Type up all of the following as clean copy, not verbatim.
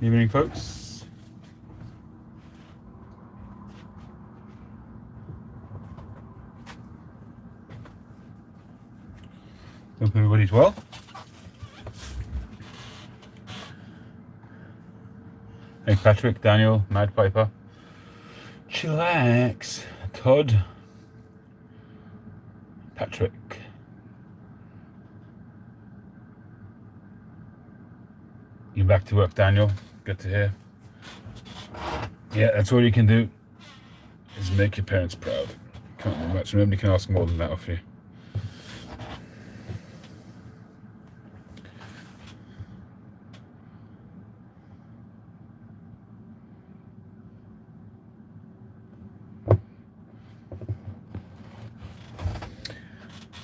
Evening, folks. Hope everybody's well. Hey, Patrick, Daniel, Mad Piper, Chillax, Todd, Patrick. You're back to work, Daniel. Good to hear. Yeah, that's all you can do is make your parents proud. Can't do much. Nobody can ask more than that of you.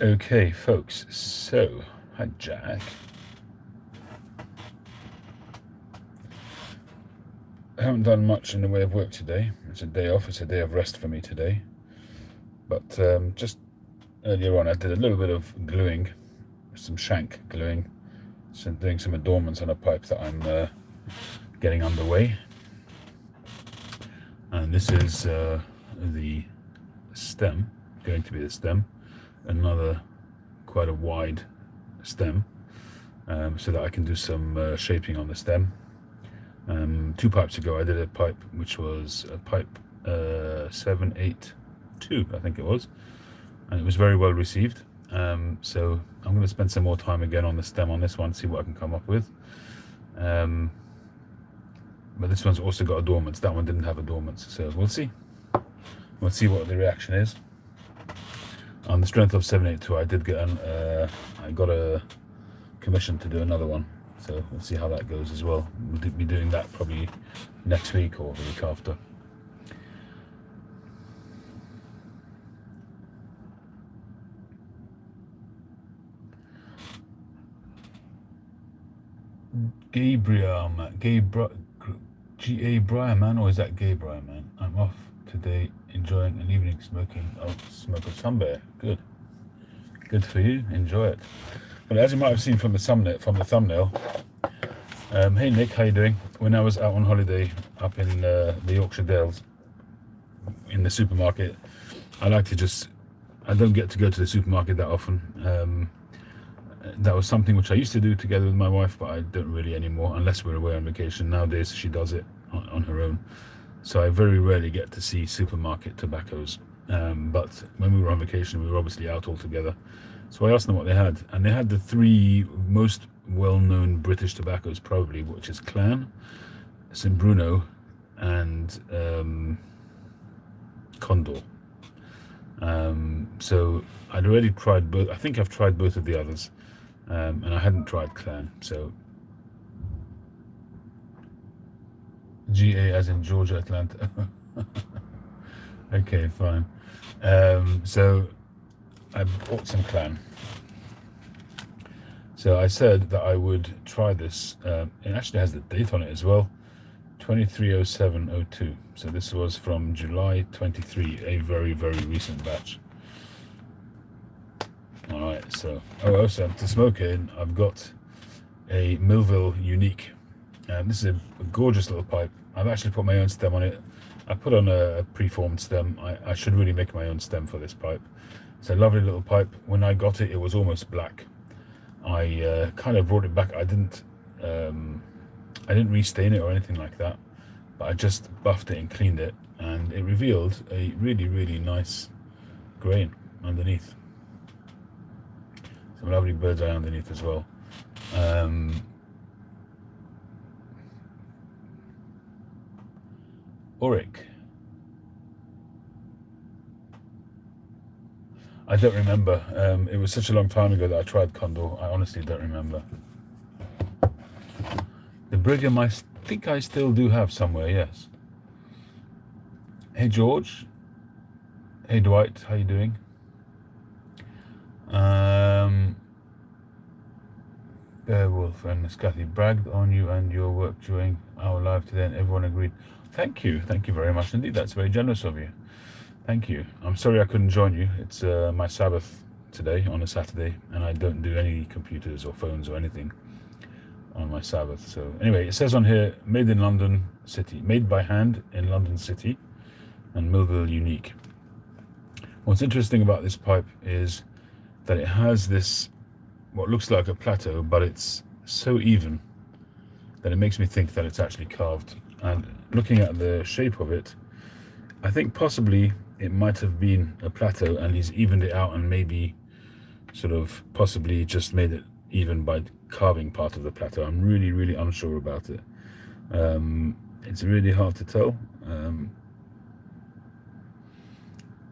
Okay, folks. So, hi, Jack. I haven't done much in the way of work today. It's a day off. It's a day of rest for me today. But just earlier on, I did a little bit of gluing, some shank gluing, so doing some adornments on a pipe that I'm getting underway. And this is the stem, going to be the stem, another quite a wide stem, so that I can do some shaping on the stem. 2 pipes ago I did a pipe which was a pipe 782, I think it was, and it was very well received. So I'm going to spend some more time again on the stem on this one, see what I can come up with. But this one's also got adornments. That one didn't have adornments, so we'll see. We'll see what the reaction is. On the strength of 782, I did get I got a commission to do another one, so we'll see how that goes as well. We'll be doing that probably next week or the week after. Gabriel, man. G.A. Brian, man, or is that Gay Brian, man? I'm off today, enjoying an evening smoking. Oh, smoke of some beer. Good. Good for you. Enjoy it. Well, as you might have seen from the thumbnail, hey Nick, how you doing? When I was out on holiday up in the Yorkshire Dales, in the supermarket, I don't get to go to the supermarket that often. That was something which I used to do together with my wife, but I don't really anymore, unless we're away on vacation. Nowadays she does it on her own, so I very rarely get to see supermarket tobaccos. But when we were on vacation, we were obviously out all together. So I asked them what they had, and they had the 3 most well-known British tobaccos probably, which is Clan, St. Bruno, and Condor. So I'd already tried both. I think I've tried both of the others, and I hadn't tried Clan. So GA as in Georgia, Atlanta. Okay, fine. So I bought some Clan. So I said that I would try this. It actually has the date on it as well, 230702. So this was from July 23, a very, very recent batch. Alright, so also to smoke in, I've got a Millville Unique. This is a gorgeous little pipe. I've actually put my own stem on it. I put on a preformed stem. I should really make my own stem for this pipe. It's a lovely little pipe. When I got it, it was almost black. I kind of brought it back. I didn't restain it or anything like that, but I just buffed it and cleaned it, and it revealed a really, really nice grain underneath. Some lovely bird's eye underneath as well. Auric. I don't remember. It was such a long time ago that I tried Condor. I honestly don't remember. The Brigham, I think I still do have somewhere, yes. Hey George. Hey Dwight, how you doing? Beowulf and Miss Kathy bragged on you and your work during our live today, and everyone agreed. Thank you very much indeed. That's very generous of you. Thank you. I'm sorry I couldn't join you. It's my Sabbath today on a Saturday, and I don't do any computers or phones or anything. on my Sabbath. So anyway, it says on here, made in London City, made by hand in London City and Millville unique. What's interesting about this pipe is that it has this, what looks like a plateau, but it's so even that it makes me think that it's actually carved. And looking at the shape of it, I think possibly it might have been a plateau and he's evened it out and maybe sort of possibly just made it even by carving part of the plateau. I'm really unsure about it. It's really hard to tell.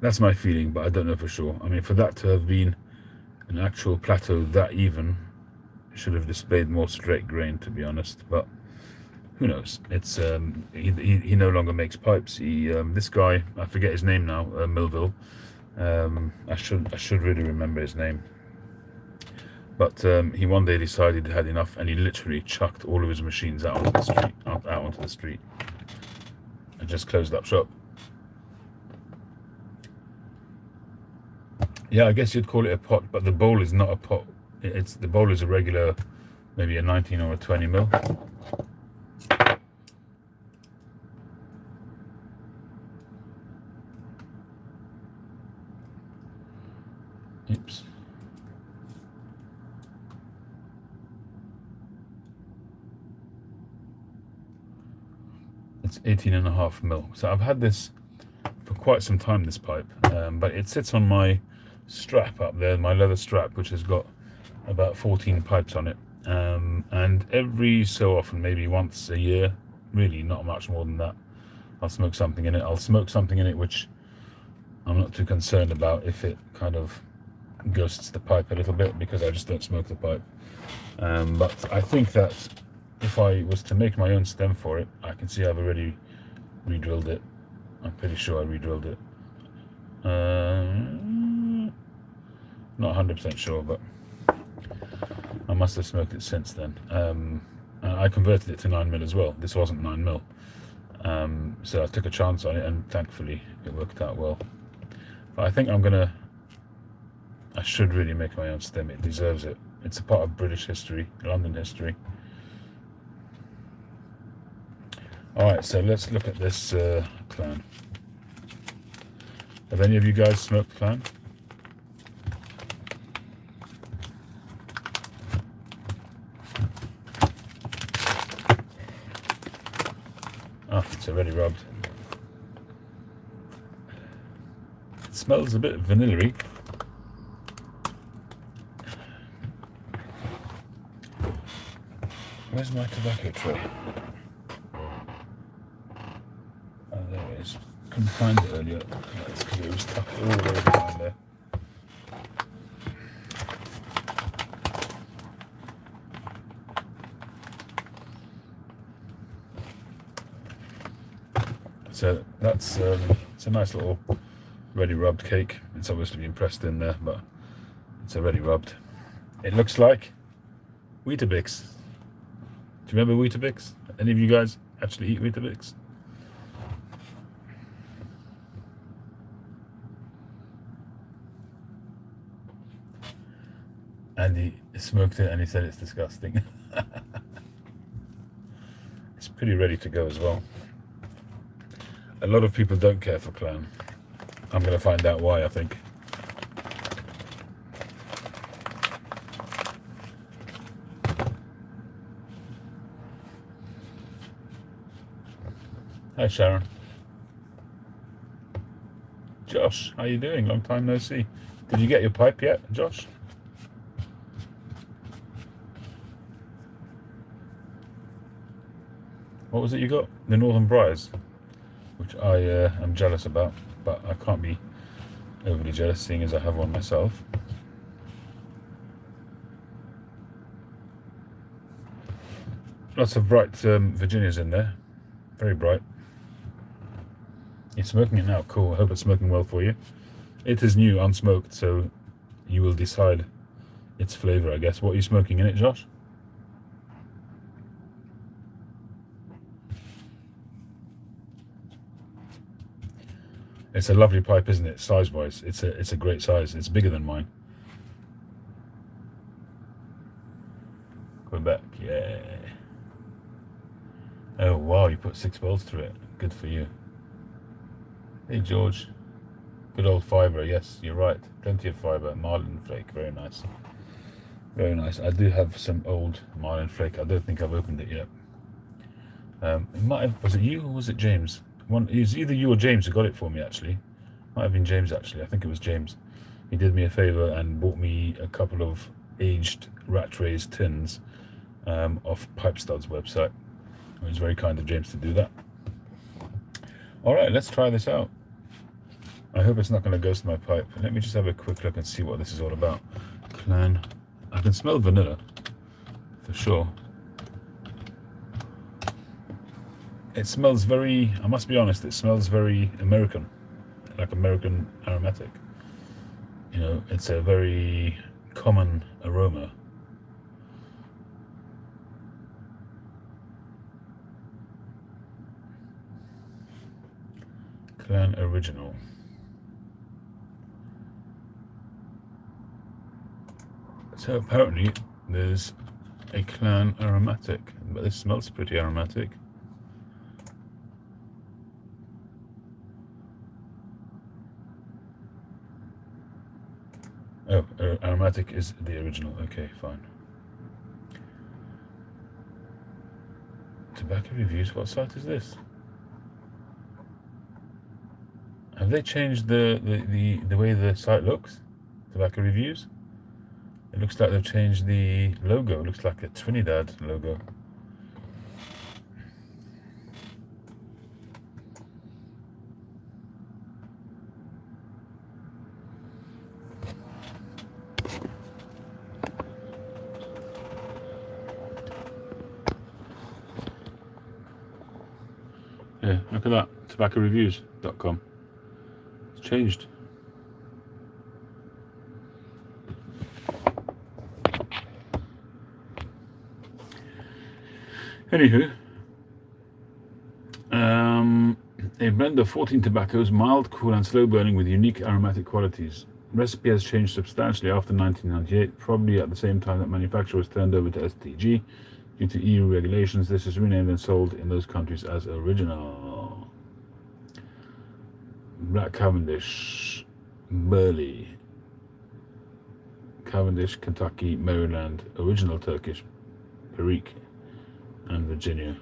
That's my feeling, but I don't know for sure. I mean, for that to have been an actual plateau that even, should have displayed more straight grain, to be honest. But who knows? It's he no longer makes pipes. This guy, I forget his name now, Millville. I should really remember his name. But he one day decided he had enough, and he literally chucked all of his machines out onto the street, out onto the street, and just closed up shop. Yeah, I guess you'd call it a pot, but the bowl is not a pot. The bowl is a regular, maybe a 19 or a 20 mil. Oops. It's 18.5 mil. So I've had this for quite some time, this pipe, but it sits on my strap up there, my leather strap, which has got about 14 pipes on it, and every so often, maybe once a year, really not much more than that, I'll smoke something in it. I'll smoke something in it which I'm not too concerned about if it kind of ghosts the pipe a little bit, because I just don't smoke the pipe. But I think that if I was to make my own stem for it, I can see I've already re-drilled it. I'm pretty sure I re-drilled it. Not 100% sure, but I must have smoked it since then. I converted it to 9mm as well. This wasn't 9mm, so I took a chance on it, and thankfully it worked out well. But I think I should really make my own stem. It deserves it. It's a part of British history, London history. Alright, so let's look at this clan. Have any of you guys smoked clan? Ah, it's already rubbed. It smells a bit vanilla-y. Where's my tobacco tray? Oh, there it is. Couldn't find it earlier. That's because it was tucked all the way behind there. So that's it's a nice little ready rubbed cake. It's obviously been pressed in there, but it's already rubbed. It looks like Weetabix. Do you remember Weetabix? Any of you guys actually eat Weetabix? And he smoked it and he said it's disgusting. It's pretty ready to go as well. A lot of people don't care for clan. I'm going to find out why, I think. Hi Sharon. Josh, how you doing? Long time no see. Did you get your pipe yet, Josh? What was it you got? The Northern Briars, which I am jealous about, but I can't be overly jealous seeing as I have one myself. Lots of bright Virginias in there, very bright. You're smoking it now, cool. I hope it's smoking well for you. It is new, unsmoked, so you will decide its flavour, I guess. What are you smoking in it, Josh? It's a lovely pipe, isn't it? Size-wise, it's a great size. It's bigger than mine. Quebec, yeah. wow, you put 6 bolts through it. Good for you. Hey, George. Good old fibre. Yes, you're right. Plenty of fibre. Marlin flake. Very nice. Very nice. I do have some old marlin flake. I don't think I've opened it yet. It might have, was it you or was it James? It was either you or James who got it for me, actually. Might have been James, actually. I think it was James. He did me a favour and bought me a couple of aged rat raised tins off Pipe Stud's website. It was very kind of James to do that. Alright, let's try this out. I hope it's not going to ghost my pipe. Let me just have a quick look and see what this is all about. Clan. I can smell vanilla, for sure. It smells very, I must be honest, it smells very American, like American aromatic. You know, it's a very common aroma. Clan Original. So apparently there's a Clan aromatic, but this smells pretty aromatic. Oh, aromatic is the original. Okay, fine. Tobacco Reviews, what site is this? Have they changed the way the site looks? Tobacco Reviews? It looks like they've changed the logo. It looks like a Trinidad logo. Yeah, look at that. TobaccoReviews.com. It's changed. Anywho, a blend of 14 tobaccos, mild, cool, and slow burning with unique aromatic qualities. Recipe has changed substantially after 1998, probably at the same time that manufacture was turned over to STG. Due to EU regulations, this is renamed and sold in those countries as original. Black Cavendish, Burley, Cavendish, Kentucky, Maryland, original Turkish, Perique, and Virginia.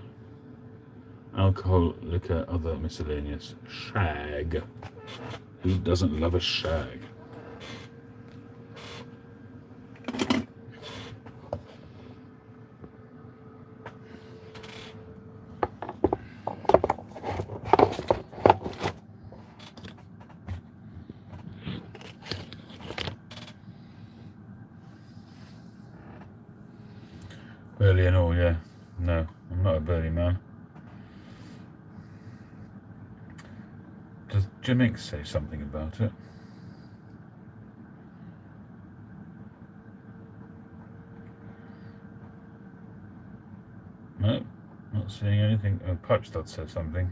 Alcohol, liquor, other miscellaneous. Shag. Who doesn't love a shag? Burley and all, yeah. No, I'm not a Burley man. Does Jimix say something about it? No, not seeing anything. Oh, Pipe Stud says something.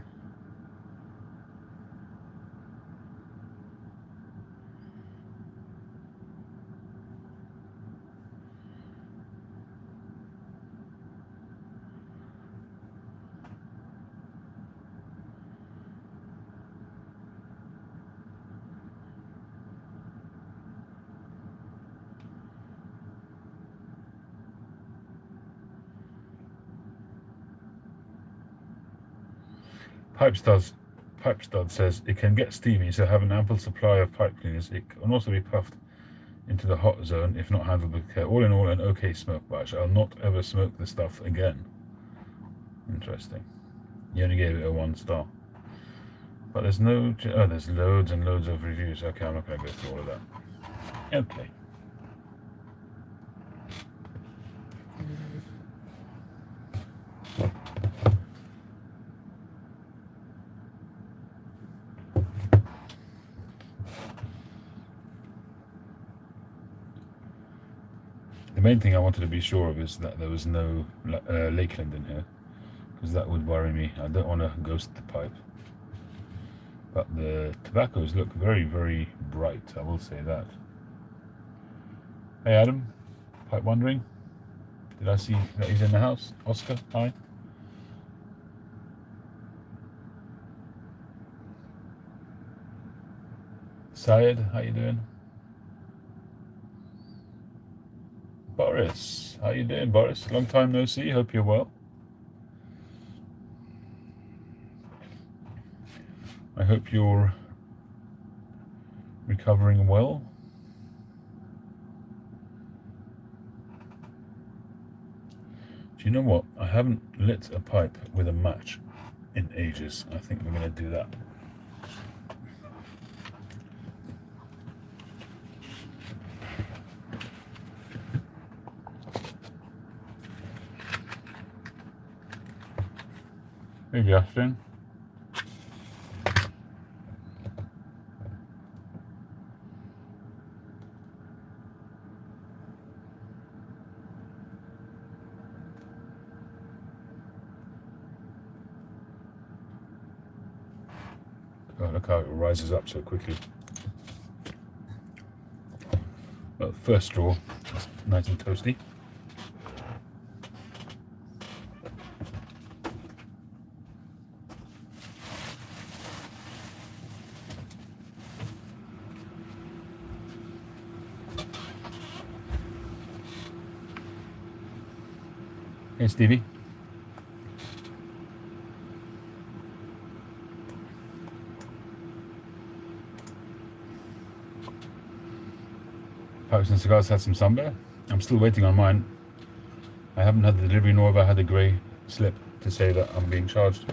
Pipe Stud says it can get steamy, so have an ample supply of pipe cleaners. It can also be puffed into the hot zone if not handled with care. All in all, an okay smoke, but I shall not ever smoke the stuff again. Interesting. You only gave it a 1 star. But there's no... Oh, there's loads and loads of reviews. Okay, I'm not going to go through all of that. Okay. The main thing I wanted to be sure of is that there was no Lakeland in here, because that would worry me. I don't want to ghost the pipe. But the tobaccos look very, very bright, I will say that. Hey Adam, pipe wondering? Did I see that he's in the house? Oscar, hi. Syed, how you doing? Boris, how you doing, Boris? Long time no see. Hope you're well. I hope you're recovering well. Do you know what? I haven't lit a pipe with a match in ages. I think we're going to do that. Hey, Justin. Oh, look how it rises up so quickly. Well, first straw, nice and toasty. Hey, Stevie. Pipes and Cigars had some samba. I'm still waiting on mine. I haven't had the delivery, nor have I had the grey slip to say that I'm being charged.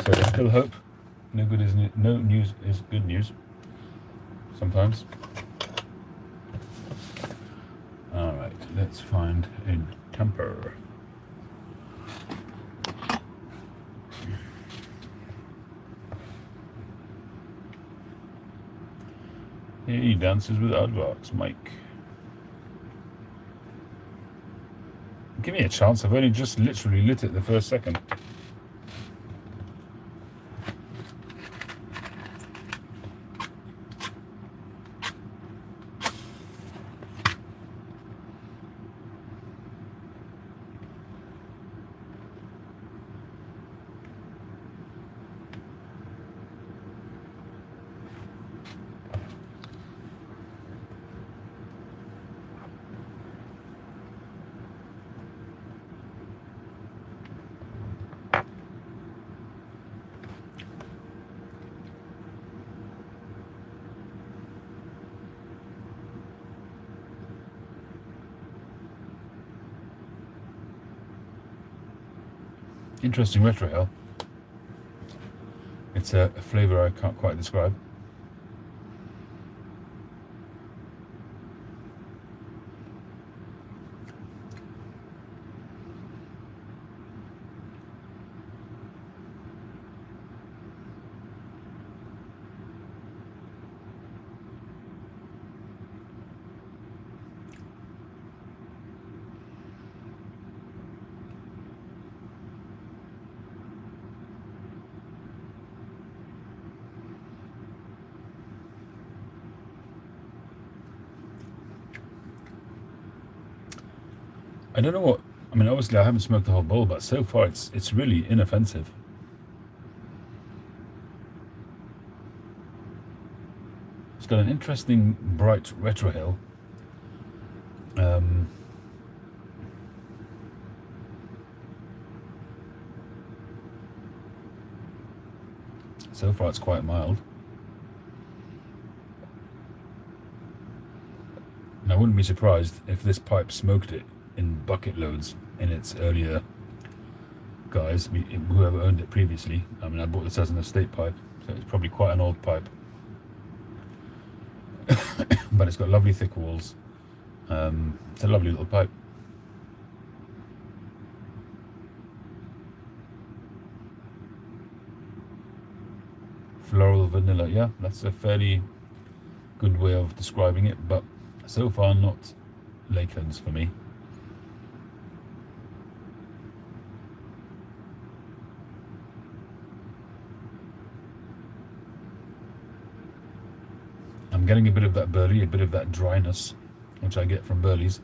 So there's still hope. No news is good news. Sometimes. All right, let's find a temper. He dances with Aardvarks, Mike. Give me a chance. I've only just literally lit it the first second. Interesting retrohale. It's a flavour I can't quite describe. I don't know what. I mean, obviously I haven't smoked the whole bowl, but so far it's really inoffensive. It's got an interesting bright retrohale. So far it's quite mild. And I wouldn't be surprised if this pipe smoked it in bucket loads in its earlier guys, whoever owned it previously. I mean, I bought this as an estate pipe, so it's probably quite an old pipe. But it's got lovely thick walls. It's a lovely little pipe. Floral vanilla, yeah, that's a fairly good way of describing it, but so far not Lakelands for me. I'm getting a bit of that burley, a bit of that dryness, which I get from burleys.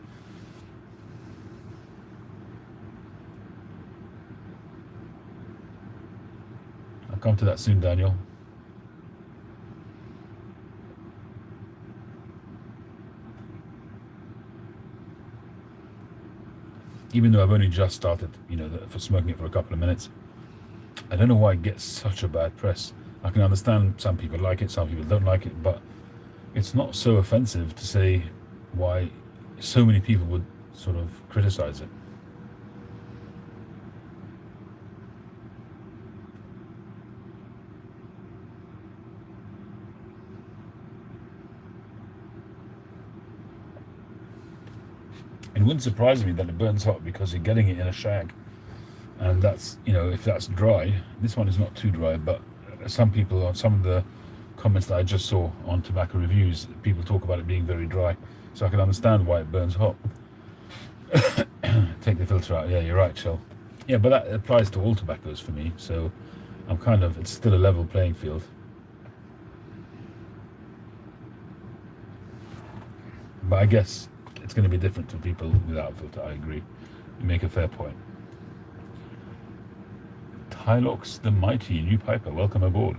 I'll come to that soon, Daniel. even though I've only just started, for smoking it for a couple of minutes. I don't know why it gets such a bad press. I can understand some people like it, some people don't like it, but it's not so offensive to say why so many people would sort of criticize it. It wouldn't surprise me that it burns hot because you're getting it in a shag. And that's, if that's dry, this one is not too dry, but some people, on some of the comments that I just saw on tobacco reviews, people talk about it being very dry. So I can understand why it burns hot. Take the filter out. Yeah, you're right, Shell. Yeah, but that applies to all tobaccos for me. So it's still a level playing field. But I guess it's going to be different to people without a filter. I agree. You make a fair point. Tylox the Mighty, new piper, welcome aboard.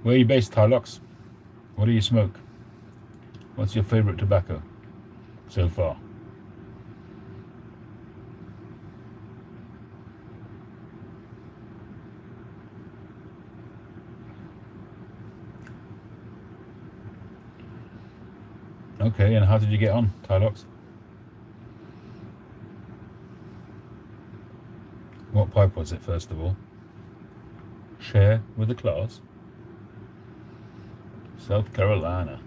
Where are you based, Tylox? What do you smoke? What's your favorite tobacco so far? Okay, and how did you get on, Tylox? What pipe was it, first of all? Share with the class. South Carolina.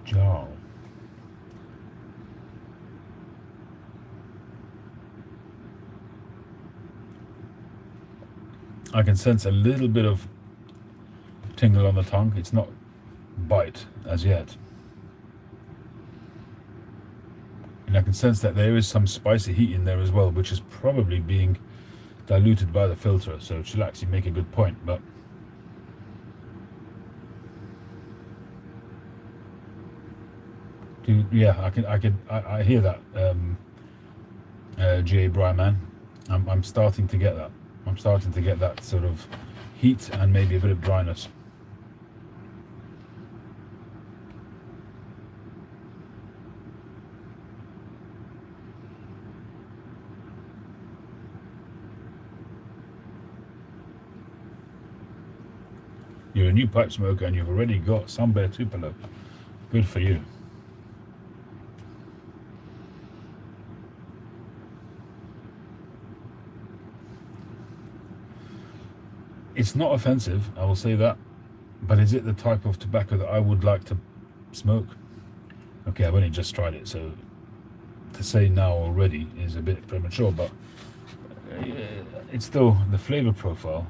Jarl. I can sense a little bit of tingle on the tongue. It's not bite as yet. And I can sense that there is some spicy heat in there as well, which is probably being diluted by the filter. So she'll actually make a good point, but yeah, I hear that. G.A. Bryman, I'm starting to get that. I'm starting to get that sort of heat and maybe a bit of dryness. You're a new pipe smoker and you've already got some Bear Tupelo. Good for you. It's not offensive, I will say that. But is it the type of tobacco that I would like to smoke? Okay, I've only just tried it, so to say now already is a bit premature, but it's still, the flavor profile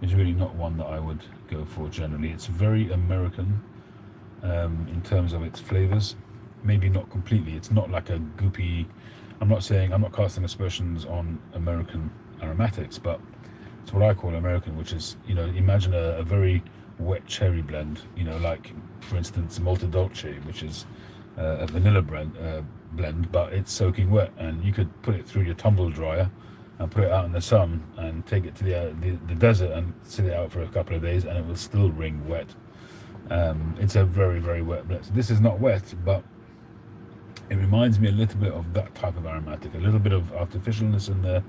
is really not one that I would go for generally. It's very American in terms of its flavors. Maybe not completely. It's not like a goopy. I'm not casting aspersions on American aromatics, but it's what I call American, which is, imagine a very wet cherry blend, like, for instance, Malta Dolce, which is a vanilla blend, but it's soaking wet, and you could put it through your tumble dryer and put it out in the sun and take it to the desert and sit it out for a couple of days, and it will still ring wet. It's a very, very wet blend. So this is not wet, but it reminds me a little bit of that type of aromatic, a little bit of artificialness in there.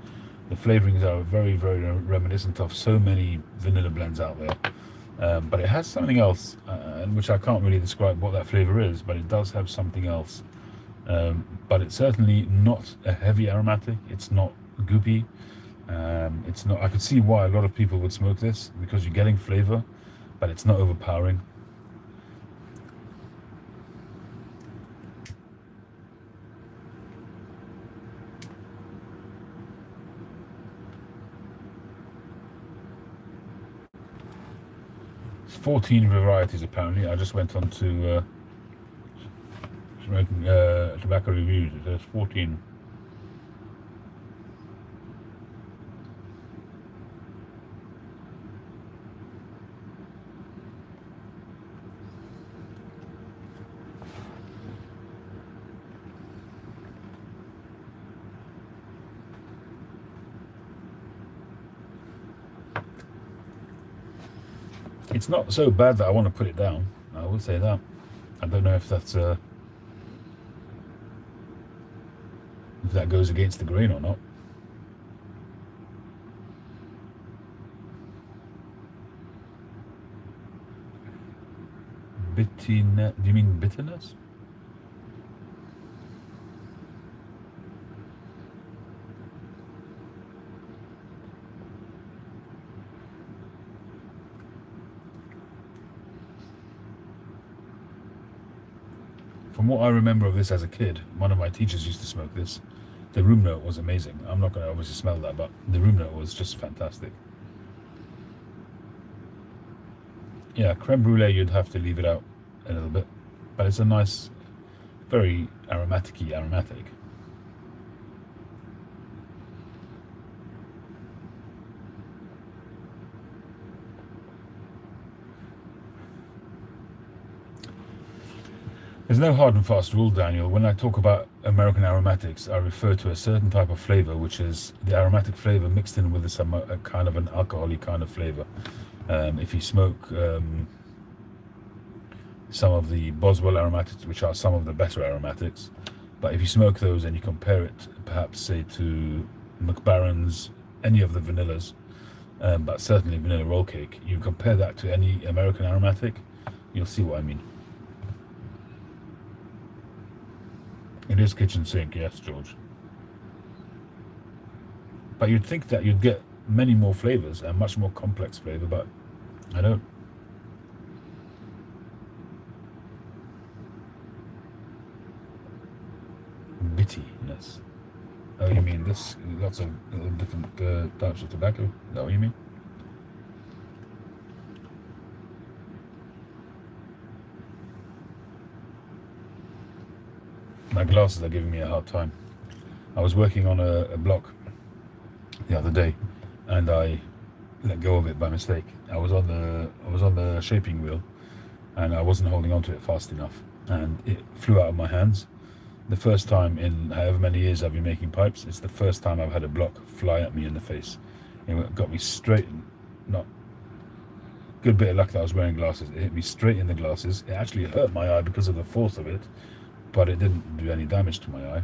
The flavorings are very, very reminiscent of so many vanilla blends out there. But it has something else, which I can't really describe what that flavor is, but it does have something else. But it's certainly not a heavy aromatic. It's not goopy. It's not. I could see why a lot of people would smoke this, because you're getting flavor, but it's not overpowering. 14 varieties apparently. I just went on to smoking tobacco reviews. It says 14. It's not so bad that I want to put it down. I will say that. I don't know if that's if that goes against the grain or not. Bitterness? Do you mean bitterness? From what I remember of this as a kid, one of my teachers used to smoke this. The room note was amazing. I'm not going to obviously smell that, but the room note was just fantastic. Yeah, creme brulee, you'd have to leave it out a little bit, but it's a nice, very aromatic. There's no hard and fast rule, Daniel. When I talk about American aromatics, I refer to a certain type of flavor, which is the aromatic flavor mixed in with some a kind of an alcoholic kind of flavor. If you smoke some of the Boswell aromatics, which are some of the better aromatics, but if you smoke those and you compare it, perhaps say to McBaron's, any of the vanillas, but certainly vanilla roll cake, you compare that to any American aromatic, you'll see what I mean. It is kitchen sink, yes, George. But you'd think that you'd get many more flavors and much more complex flavor, but I don't. Bittiness. Oh, you mean this? Lots of different types of tobacco? Is that what you mean? My glasses are giving me a hard time. I was working on a block the other day, and I let go of it by mistake. I was on the shaping wheel, and I wasn't holding onto it fast enough, and it flew out of my hands. The first time in however many years I've been making pipes, it's the first time I've had a block fly at me in the face. It got me straight. Not good bit of luck that I was wearing glasses. It hit me straight in the glasses. It actually hurt my eye because of the force of it, but it didn't do any damage to my eye.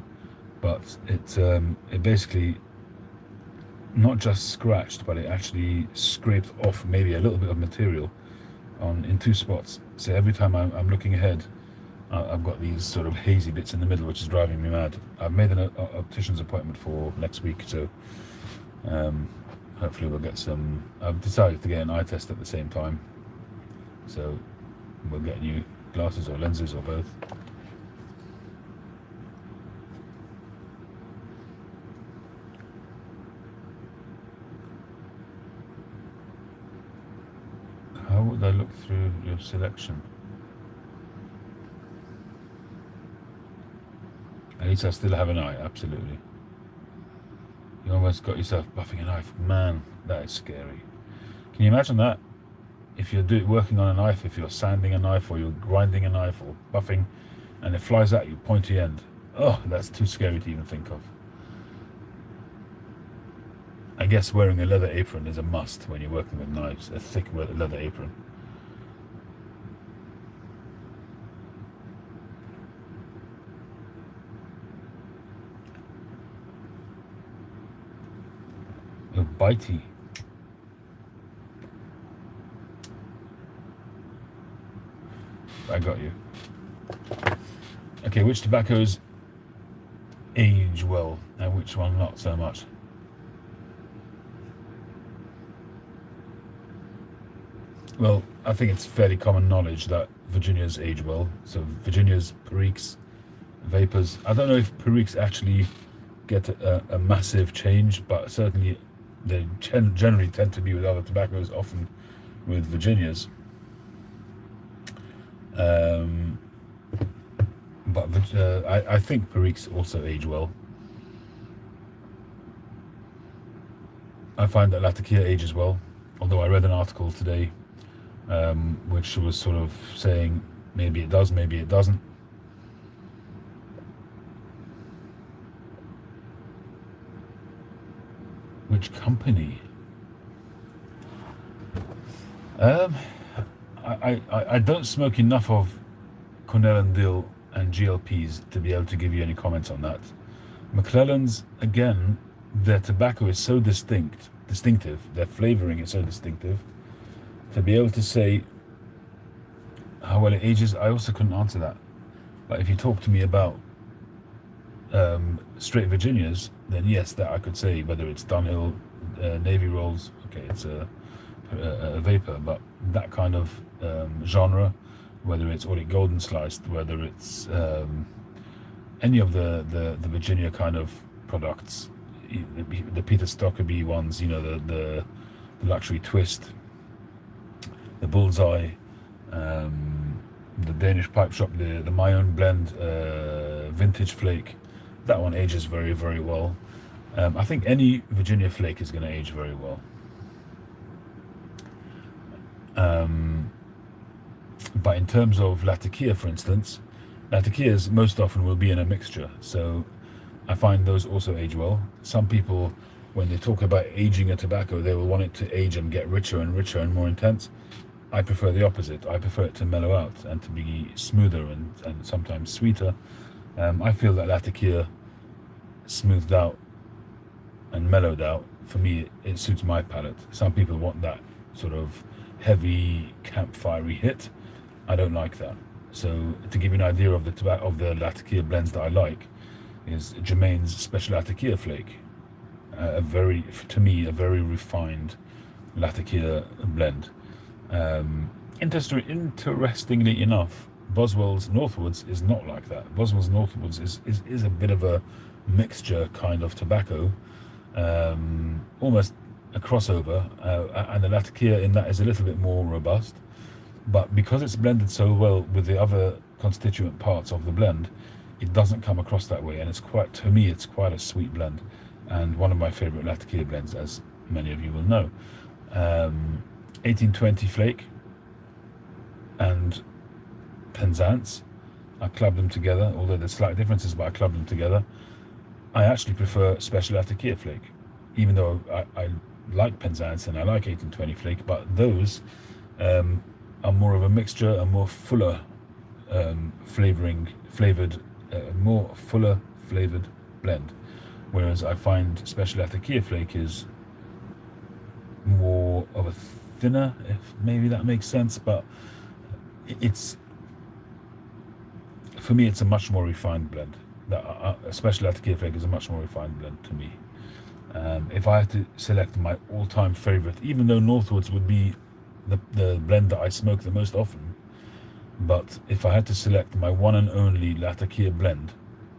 But it basically not just scratched, but it actually scraped off maybe a little bit of material in two spots. So every time I'm looking ahead, I've got these sort of hazy bits in the middle, which is driving me mad. I've made an optician's appointment for next week, so hopefully we'll get some. I've decided to get an eye test at the same time, so we'll get new glasses or lenses or both. How would I look through your selection? At least I still have an eye, absolutely. You almost got yourself buffing a knife. Man, that is scary. Can you imagine that? If you're working on a knife, if you're sanding a knife or you're grinding a knife or buffing, and it flies at you, pointy end. Oh, that's too scary to even think of. I guess wearing a leather apron is a must when you're working with knives, a thick leather apron. Oh, bitey. I got you. Okay, which tobaccos age well and which one not so much? Well, I think it's fairly common knowledge that Virginia's age well. So Virginia's, Periques, Vapors. I don't know if Periques actually get a massive change, but certainly they generally tend to be with other tobaccos, often with Virginia's. Um, but I think Periques also age well. I find that Latakia ages well, although I read an article today which was sort of saying maybe it does, maybe it doesn't. Which company? Um, I don't smoke enough of Cornell and Dill and GLPs to be able to give you any comments on that. McClellan's, again, their tobacco is so distinctive, their flavoring is so distinctive. To be able to say how well it ages, I also couldn't answer that. But if you talk to me about straight Virginias, then yes, that I could say, whether it's Dunhill, Navy Rolls, okay, it's a vapor, but that kind of genre, whether it's Audit Golden Sliced, whether it's any of the Virginia kind of products, the Peter Stockerby ones, the luxury twist, the bullseye, the Danish pipe shop, the my own blend, vintage flake, that one ages very, very well. I think any Virginia flake is going to age very well. But in terms of Latakia, for instance, Latakias most often will be in a mixture, so I find those also age well. Some people, when they talk about aging a tobacco, they will want it to age and get richer and richer and more intense. I prefer the opposite. I prefer it to mellow out and to be smoother and sometimes sweeter. I feel that Latakia smoothed out and mellowed out, for me, it suits my palate. Some people want that sort of heavy campfirey hit. I don't like that. So to give you an idea of the Latakia blends that I like, is Jermaine's Special Latakia Flake. To me, a very refined Latakia blend. Interestingly enough, Boswell's Northwoods is not like that. Boswell's Northwoods is a bit of a mixture kind of tobacco, almost a crossover, and the Latakia in that is a little bit more robust. But because it's blended so well with the other constituent parts of the blend, it doesn't come across that way, and it's quite a sweet blend, and one of my favorite Latakia blends, as many of you will know. 1820 Flake and Penzance, I club them together, although there's slight differences, but I club them together. I actually prefer Special Latakia Flake, even though I like Penzance and I like 1820 Flake, but those are more of a mixture, a more fuller more fuller flavored blend, whereas I find Special Latakia Flake is more of a thinner, if maybe that makes sense, but for me it's a much more refined blend. Special Latakia Flake is a much more refined blend to me. If I had to select my all-time favorite, even though Northwoods would be the blend that I smoke the most often, but if I had to select my one and only Latakia blend,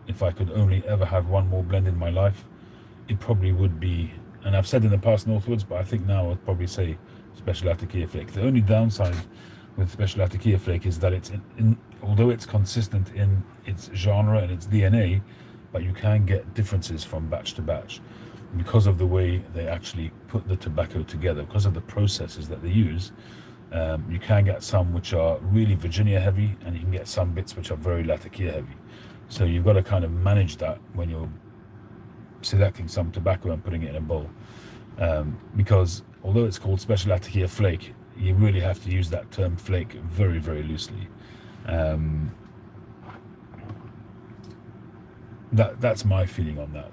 if I could only ever have one more blend in my life, it probably would be, and I've said in the past Northwoods, but I think now I'd probably say Special Latakia Flake. The only downside with Special Latakia Flake is that although it's consistent in its genre and its DNA, but you can get differences from batch to batch because of the way they actually put the tobacco together, because of the processes that they use. You can get some which are really Virginia heavy, and you can get some bits which are very Latakia heavy. So you've got to kind of manage that when you're selecting some tobacco and putting it in a bowl. Because although it's called Special Latakia Flake, you really have to use that term flake very, very loosely. That's my feeling on that.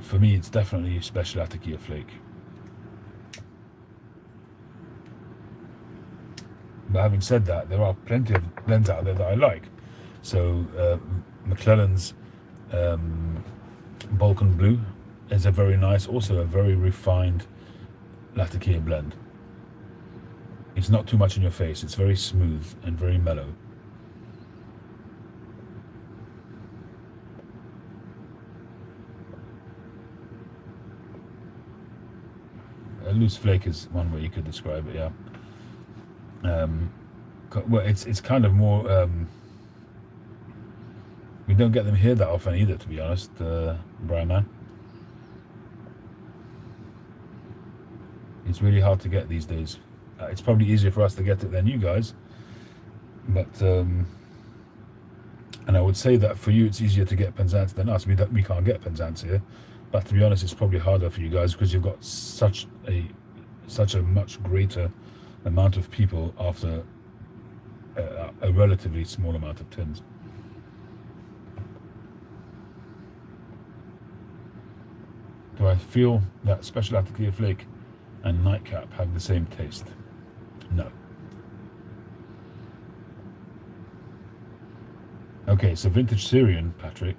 For me, it's definitely Special Latakia Flake. But having said that, there are plenty of blends out there that I like. So McClellan's Balkan Blue is a very nice, also a very refined Latakia blend. It's not too much in your face. It's very smooth and very mellow. A loose flake is one way you could describe it, yeah. Well, it's kind of more. We don't get them here that often either, to be honest, Brian man. It's really hard to get these days. It's probably easier for us to get it than you guys, but and I would say that for you it's easier to get Penzance than us. We can't get Penzance here, but to be honest, it's probably harder for you guys because you've got such a much greater amount of people after a relatively small amount of tins. Do I feel that Special Latakia Flake and Nightcap have the same taste? No. Okay, so Vintage Syrian, Patrick,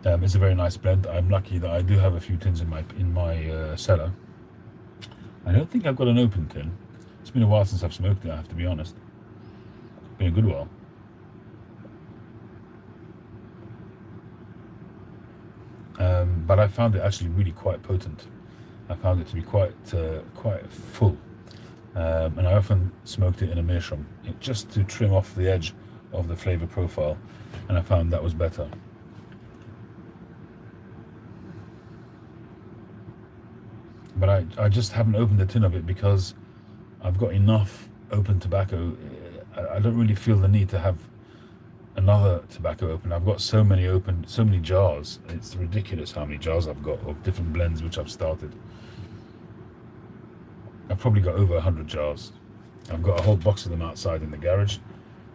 is a very nice blend. I'm lucky that I do have a few tins in my cellar. I don't think I've got an open tin. It's been a while since I've smoked it, I have to be honest. Been a good while. But I found it actually really quite potent. I found it to be quite full, and I often smoked it in a meerschaum just to trim off the edge of the flavor profile, and I found that was better. But I just haven't opened a tin of it because I've got enough open tobacco. I don't really feel the need to have another tobacco open. I've got so many open, so many jars. It's ridiculous how many jars I've got of different blends which I've started. I've probably got over 100 jars. I've got a whole box of them outside in the garage,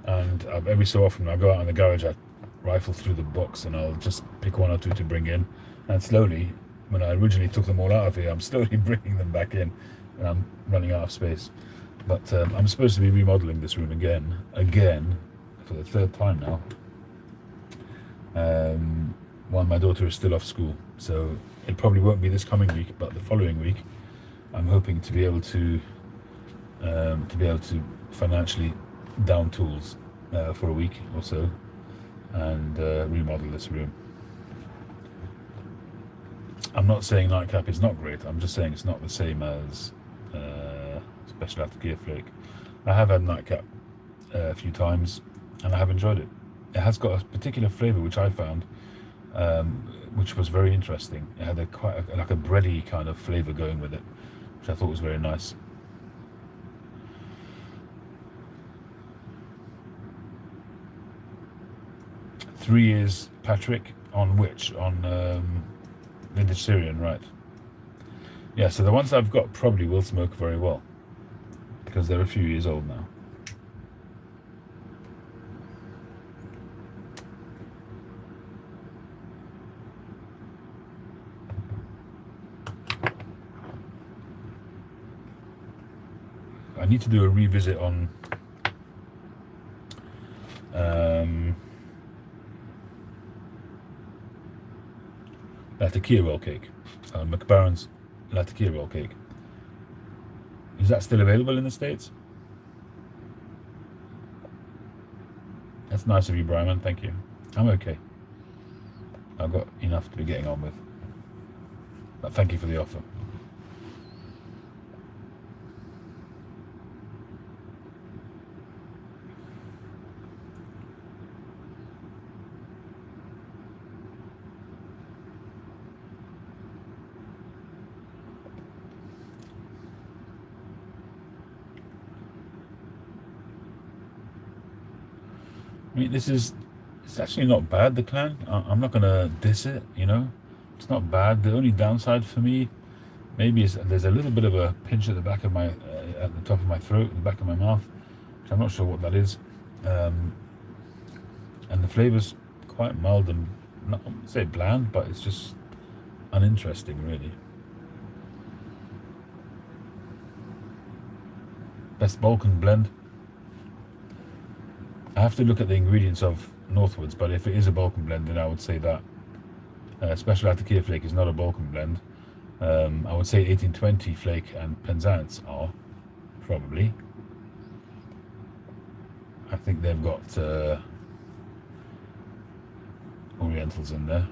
and every so often I go out in the garage, I rifle through the box and I'll just pick one or two to bring in, and slowly, when I originally took them all out of here, I'm slowly bringing them back in, and I'm running out of space. But I'm supposed to be remodeling this room again for the third time now, while my daughter is still off school. So it probably won't be this coming week, but the following week I'm hoping to be able to financially down tools for a week or so and remodel this room. I'm not saying Nightcap is not great, I'm just saying it's not the same as Special Latakia Flake. I have had Nightcap a few times and I have enjoyed it. It has got a particular flavour which I found, which was very interesting. It had like a bready kind of flavour going with it, which I thought was very nice. Three years, Patrick, on which? On Vintage Syrian, right? Yeah, so the ones I've got probably will smoke very well because they're a few years old now. I need to do a revisit on Latakia roll cake, McBaron's Latakia roll cake. Is that still available in the States? That's nice of you, Brian, thank you. I'm okay. I've got enough to be getting on with. But thank you for the offer. I mean, it's actually not bad, the clan. I'm not gonna diss it, you know. It's not bad. The only downside for me, maybe, is there's a little bit of a pinch at the back of my, at the top of my throat, the back of my mouth, which I'm not sure what that is. And the flavor's quite mild and, not I wouldn't say bland, but it's just uninteresting, really. Best Balkan blend. I have to look at the ingredients of Northwoods, but if it is a Balkan blend, then I would say that. Special Latakia Flake is not a Balkan blend. I would say 1820 Flake and Penzance are, probably. I think they've got Orientals in there.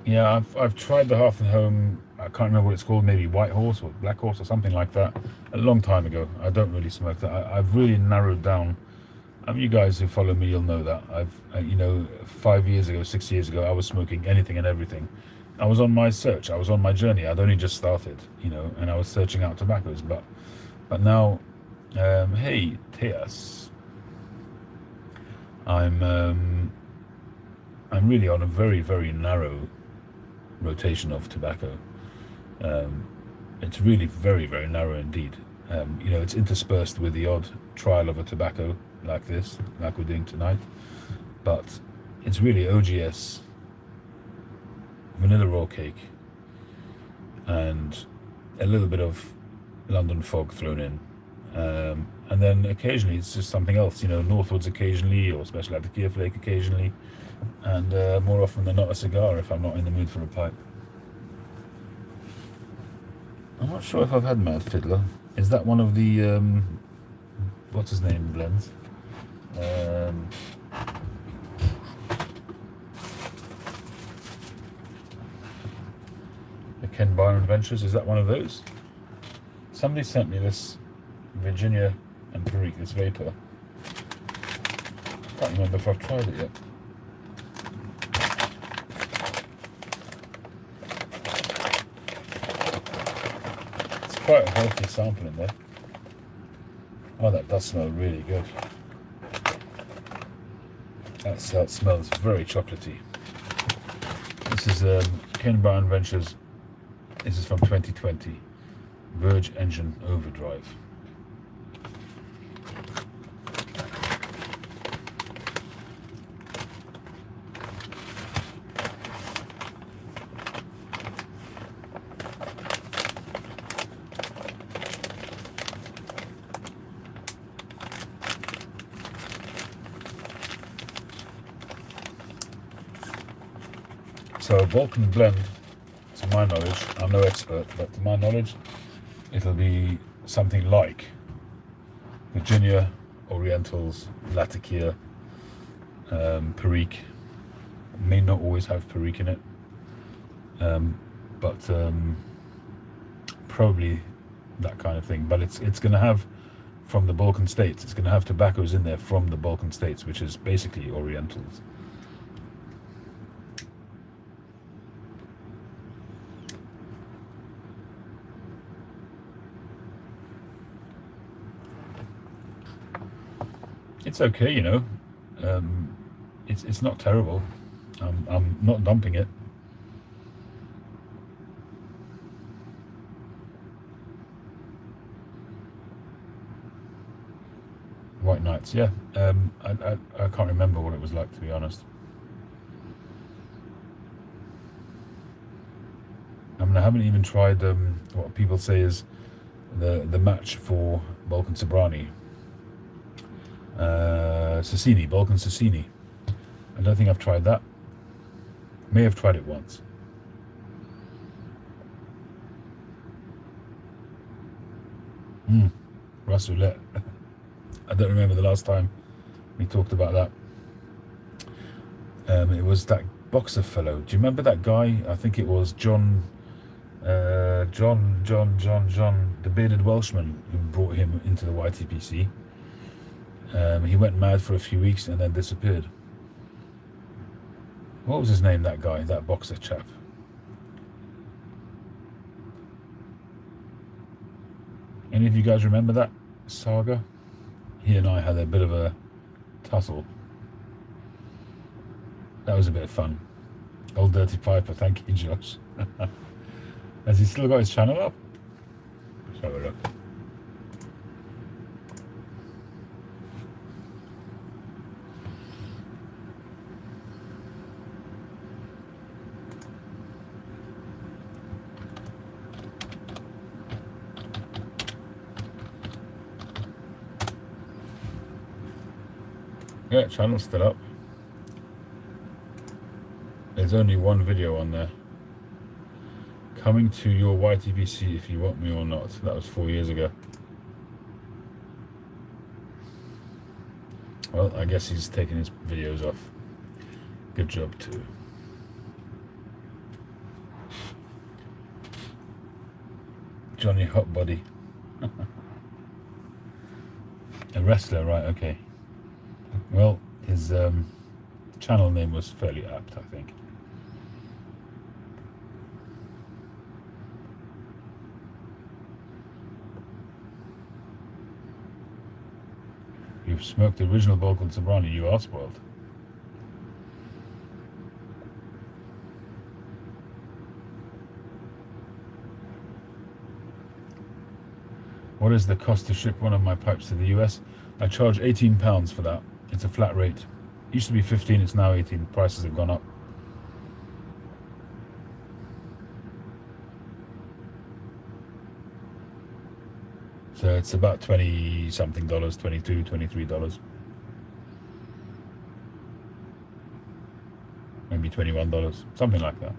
Yeah, I've tried the Hearth and Home. I can't remember what it's called, maybe White Horse or Black Horse or something like that, a long time ago. I don't really smoke that. I've really narrowed down. You guys who follow me, you'll know that. You know, 5 years ago, 6 years ago, I was smoking anything and everything. I was on my search. I was on my journey. I'd only just started, you know, and I was searching out tobaccos. But now, hey, Teas, I'm really on a very, very narrow rotation of tobacco. It's really very, very narrow indeed. You know, it's interspersed with the odd trial of a tobacco like this, like we're doing tonight, but it's really OGS, vanilla raw cake, and a little bit of London fog thrown in. And then occasionally it's just something else, you know, Northwoods occasionally, or special Latakia flake occasionally, and more often than not a cigar if I'm not in the mood for a pipe. I'm not sure if I've had Mad Fiddler. Is that one of the, what's his name, blends? The Ken Byron Ventures, is that one of those? Somebody sent me this Virginia and Perique, this vapor. I can't remember if I've tried it yet. It's quite a healthy sample in there. Oh, that does smell really good. That smells very chocolatey. This is Ken Byron Ventures. This is from 2020. Verge Engine Overdrive. So a Balkan blend, to my knowledge, I'm no expert, but to my knowledge, it'll be something like Virginia, Orientals, Latakia, Perique. May not always have Perique in it, but probably that kind of thing. But it's going to have, from the Balkan states, it's going to have tobaccos in there from the Balkan states, which is basically Orientals. It's okay, you know. It's not terrible. I'm not dumping it. White Nights, yeah. I can't remember what it was like, to be honest. I mean, I haven't even tried what people say is the match for Balkan Sobrani. Cecchini, Balkan Cecchini. I don't think I've tried that. May have tried it once. Rasulet. I don't remember the last time we talked about that. It was that boxer fellow. Do you remember that guy? I think it was John, the bearded Welshman who brought him into the YTPC. He went mad for a few weeks and then disappeared. What was his name, that guy, that boxer chap? Any of you guys remember that saga? He and I had a bit of a tussle. That was a bit of fun. Old Dirty Piper, thank you, Josh. Has he still got his channel up? Let's have a look. Yeah, channel's still up. There's only one video on there. Coming to your YTPC if you want me or not. That was 4 years ago. Well, I guess he's taking his videos off. Good job too. Johnny Hot Body. A wrestler, right? Okay. Well, his channel name was fairly apt, I think. You've smoked the original Balkan Sobrani. You are spoiled. What is the cost to ship one of my pipes to the US? I charge £18 for that. It's a flat rate. It used to be 15, it's now 18. Prices have gone up. So it's about 20 something dollars, $22, $23. Maybe $21, something like that.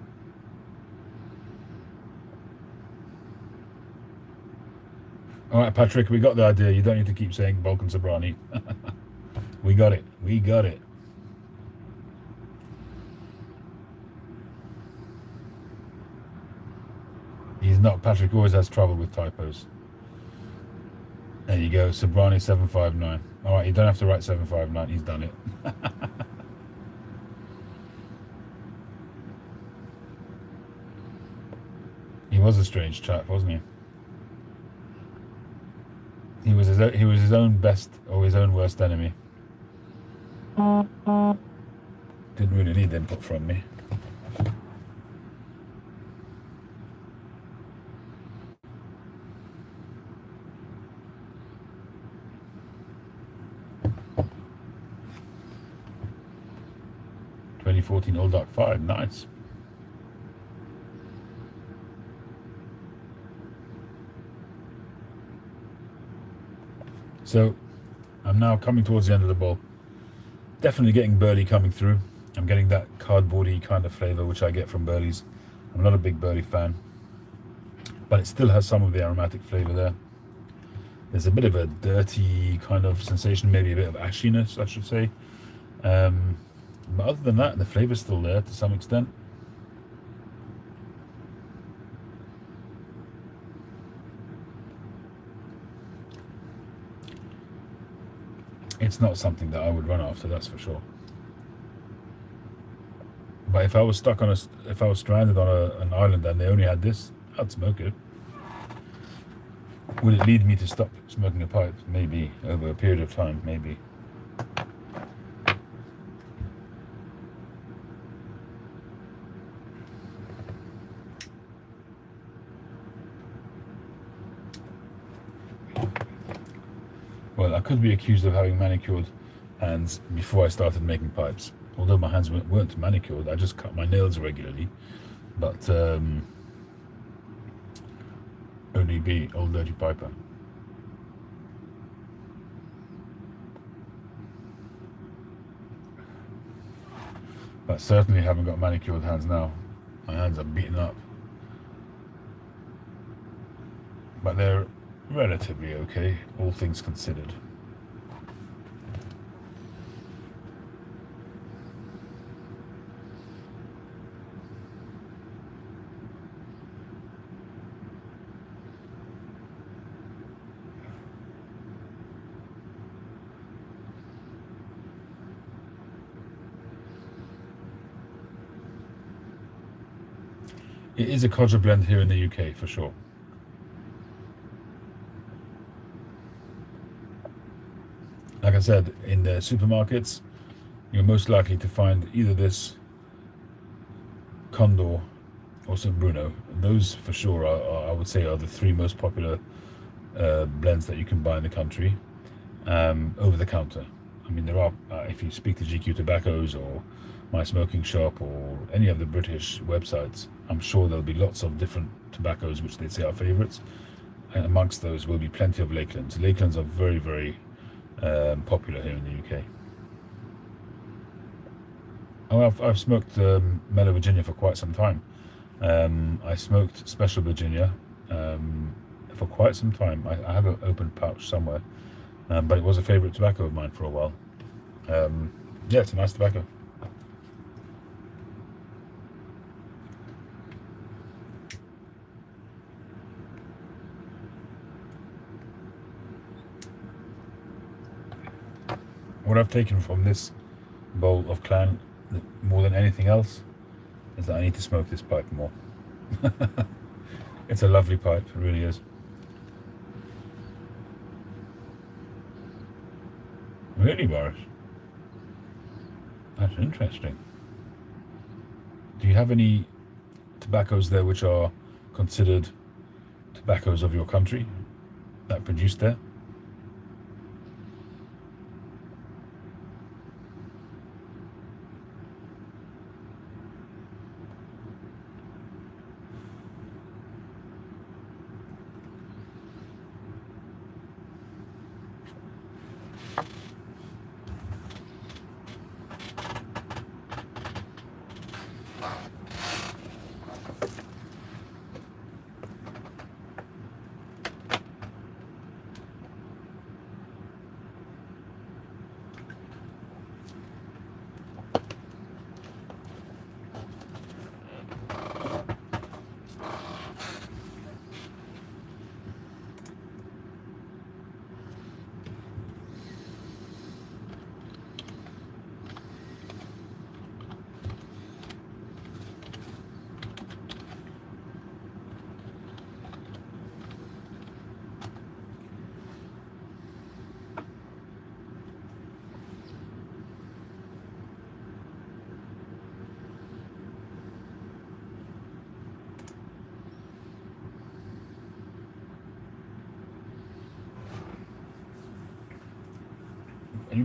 All right, Patrick, we got the idea. You don't need to keep saying Balkan Sobrani. We got it. We got it. He's not. Patrick always has trouble with typos. There you go. Sobrani 759. All right, you don't have to write 759. He's done it. He was a strange chap, wasn't he? He was his own best or his own worst enemy. Didn't really need input from me. '14 Old Dark 5, nice. So I'm now coming towards the end of the bowl. Definitely getting burley coming through. I'm getting that cardboardy kind of flavour which I get from burleys. I'm not a big burley fan, but it still has some of the aromatic flavour there. There's a bit of a dirty kind of sensation, maybe a bit of ashiness, I should say. But other than that, the flavour's still there to some extent. It's not something that I would run after, that's for sure. But if I was stuck on if I was stranded on an island and they only had this, I'd smoke it. Would it lead me to stop smoking a pipe? Maybe, over a period of time, maybe. Well, I could be accused of having manicured hands before I started making pipes. Although my hands weren't manicured, I just cut my nails regularly. But only be old dirty piper. But certainly haven't got manicured hands now. My hands are beaten up. But they're relatively okay, all things considered. It is a codger blend here in the UK for sure. Like I said, in the supermarkets, you're most likely to find either this Condor or St. Bruno. Those for sure I would say, are the three most popular blends that you can buy in the country over the counter. I mean, there are, if you speak to GQ Tobaccos or My Smoking Shop or any of the British websites, I'm sure there'll be lots of different tobaccos which they'd say are favourites. And amongst those will be plenty of Lakelands. Lakelands are very, very popular here in the UK. Oh, I've smoked Mellow Virginia for quite some time. I smoked Special Virginia for quite some time. I have an open pouch somewhere, but it was a favourite tobacco of mine for a while. Yeah, it's a nice tobacco. What I've taken from this bowl of Clan, more than anything else, is that I need to smoke this pipe more. It's a lovely pipe, it really is. Really, Boris? That's interesting. Do you have any tobaccos there which are considered tobaccos of your country that produced there?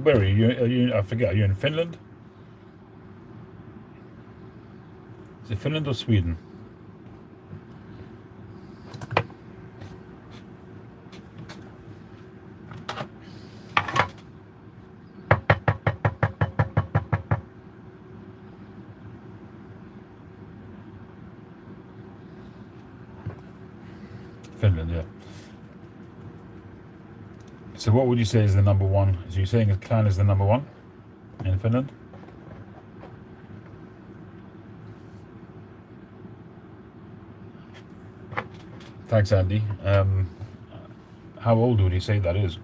Where are you? I forget. Are you in Finland? Is it Finland or Sweden? Finland, yeah. So what would you say is the number one? So you're saying a Clan is the number one in Finland? Thanks, Andy. How old would you say that is?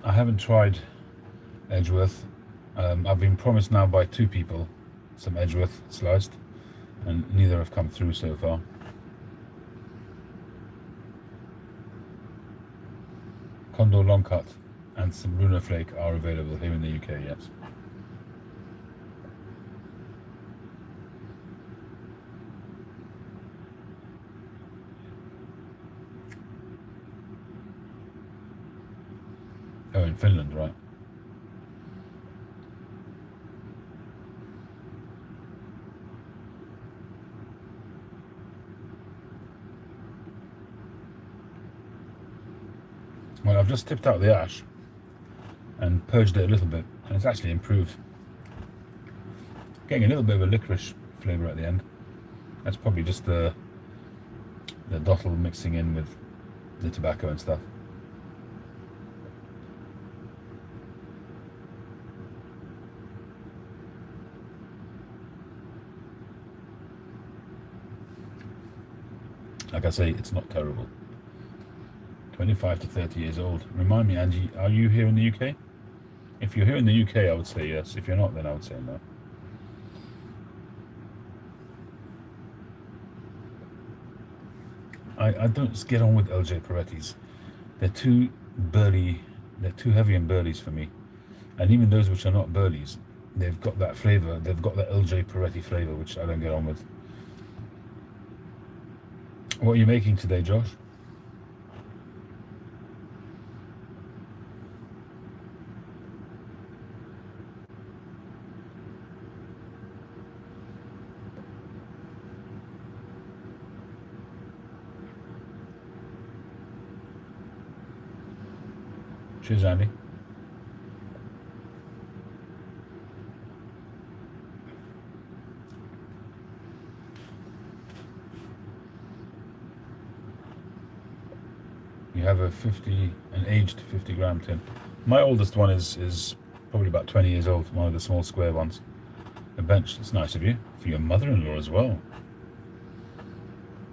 I haven't tried Edgeworth. I've been promised now by two people some Edgeworth sliced, and neither have come through so far. Condor long cut and some Bruno flake are available here in the UK, yes. Oh, in Finland, right. Well, I've just tipped out the ash and purged it a little bit, and it's actually improved. Getting a little bit of a licorice flavour at the end. That's probably just the dottle mixing in with the tobacco and stuff. Like I say, it's not terrible. 25 to 30 years old. Remind me, Angie, are you here in the UK? If you're here in the UK, I would say yes. If you're not, then I would say no. I don't get on with LJ Perettis. They're too burly, they're too heavy and burlies for me. And even those which are not burlies, they've got that flavour, they've got that LJ Peretti flavour, which I don't get on with. What are you making today, Josh? Cheers, Andy. You have an aged 50 gram tin. My oldest one is probably about 20 years old, one of the small square ones. A bench, it's nice of you. For your mother-in-law as well.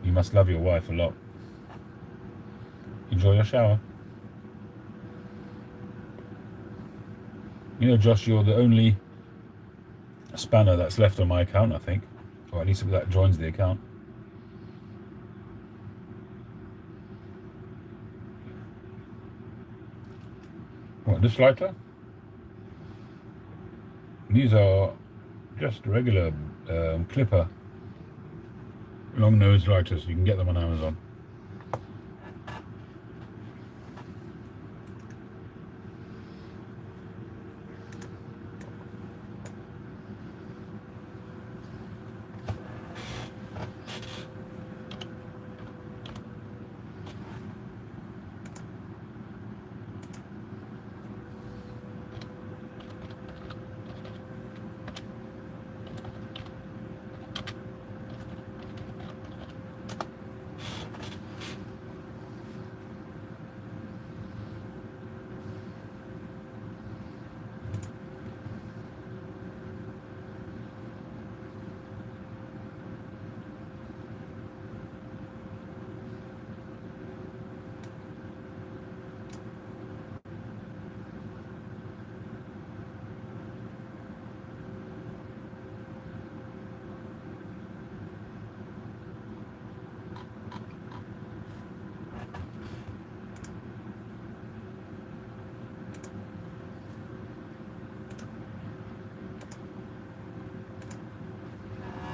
You must love your wife a lot. Enjoy your shower. You know, Josh, you're the only spanner that's left on my account, I think. Or at least that joins the account. What, this lighter? These are just regular clipper long nose lighters. You can get them on Amazon.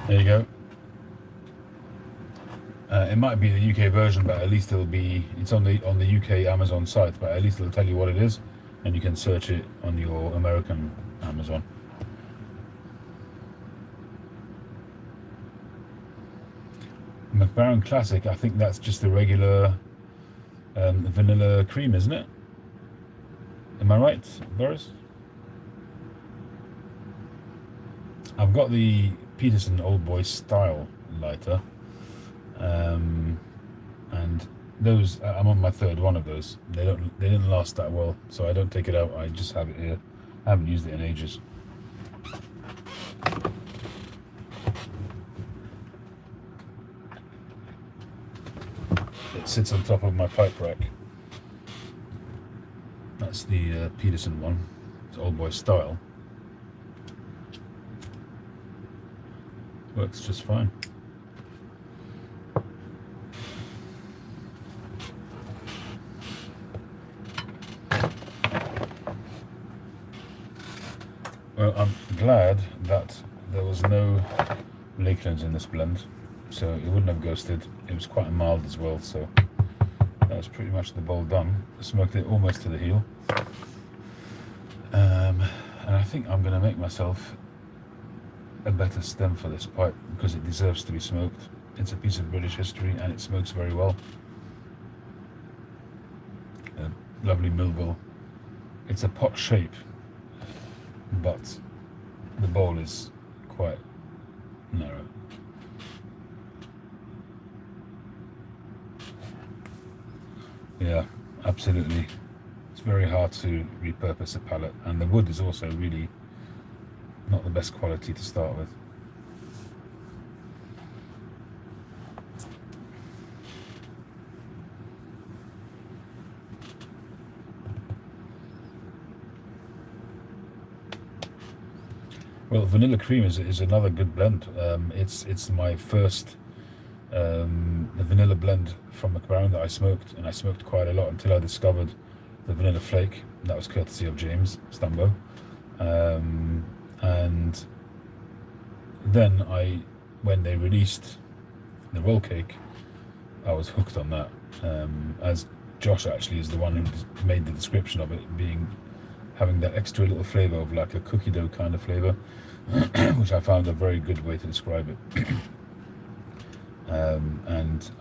There you go. It might be the UK version, but at least it's on the UK Amazon site, but at least it'll tell you what it is, and you can search it on your American Amazon. McBaron Classic, I think that's just the regular vanilla cream, isn't it? Am I right, Boris? I've got the Peterson Old Boy Style lighter, and those I'm on my third one of those. They didn't last that well, so I don't take it out. I just have it here. I haven't used it in ages. It sits on top of my pipe rack. That's the Peterson one. It's Old Boy Style. Works just fine. Well, I'm glad that there was no Lakelands in this blend, so it wouldn't have ghosted. It was quite mild as well, so that was pretty much the bowl done. I smoked it almost to the heel. And I think I'm going to make myself a better stem for this pipe because it deserves to be smoked. It's a piece of British history and it smokes very well. Lovely Millville. It's a pot shape, but the bowl is quite narrow. Yeah, absolutely. It's very hard to repurpose a pallet, and the wood is also really not the best quality to start with. Well, vanilla cream is another good blend. It's my first the vanilla blend from McBaron that I smoked, and I smoked quite a lot until I discovered the vanilla flake. That was courtesy of James Stambo. And then when they released the roll cake, I was hooked on that. As Josh actually is the one who made the description of it having that extra little flavor of like a cookie dough kind of flavor, which I found a very good way to describe it. And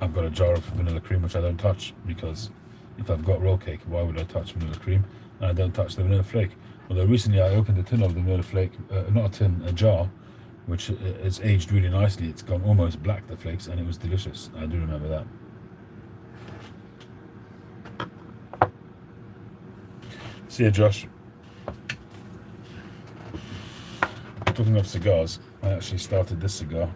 I've got a jar of vanilla cream which I don't touch because if I've got roll cake, why would I touch vanilla cream? And I don't touch the vanilla flake. Although recently I opened a tin of the vanilla flake, not a tin, a jar, which is aged really nicely. It's gone almost black, the flakes, and it was delicious. I do remember that. See ya, Josh. Talking of cigars, I actually started this cigar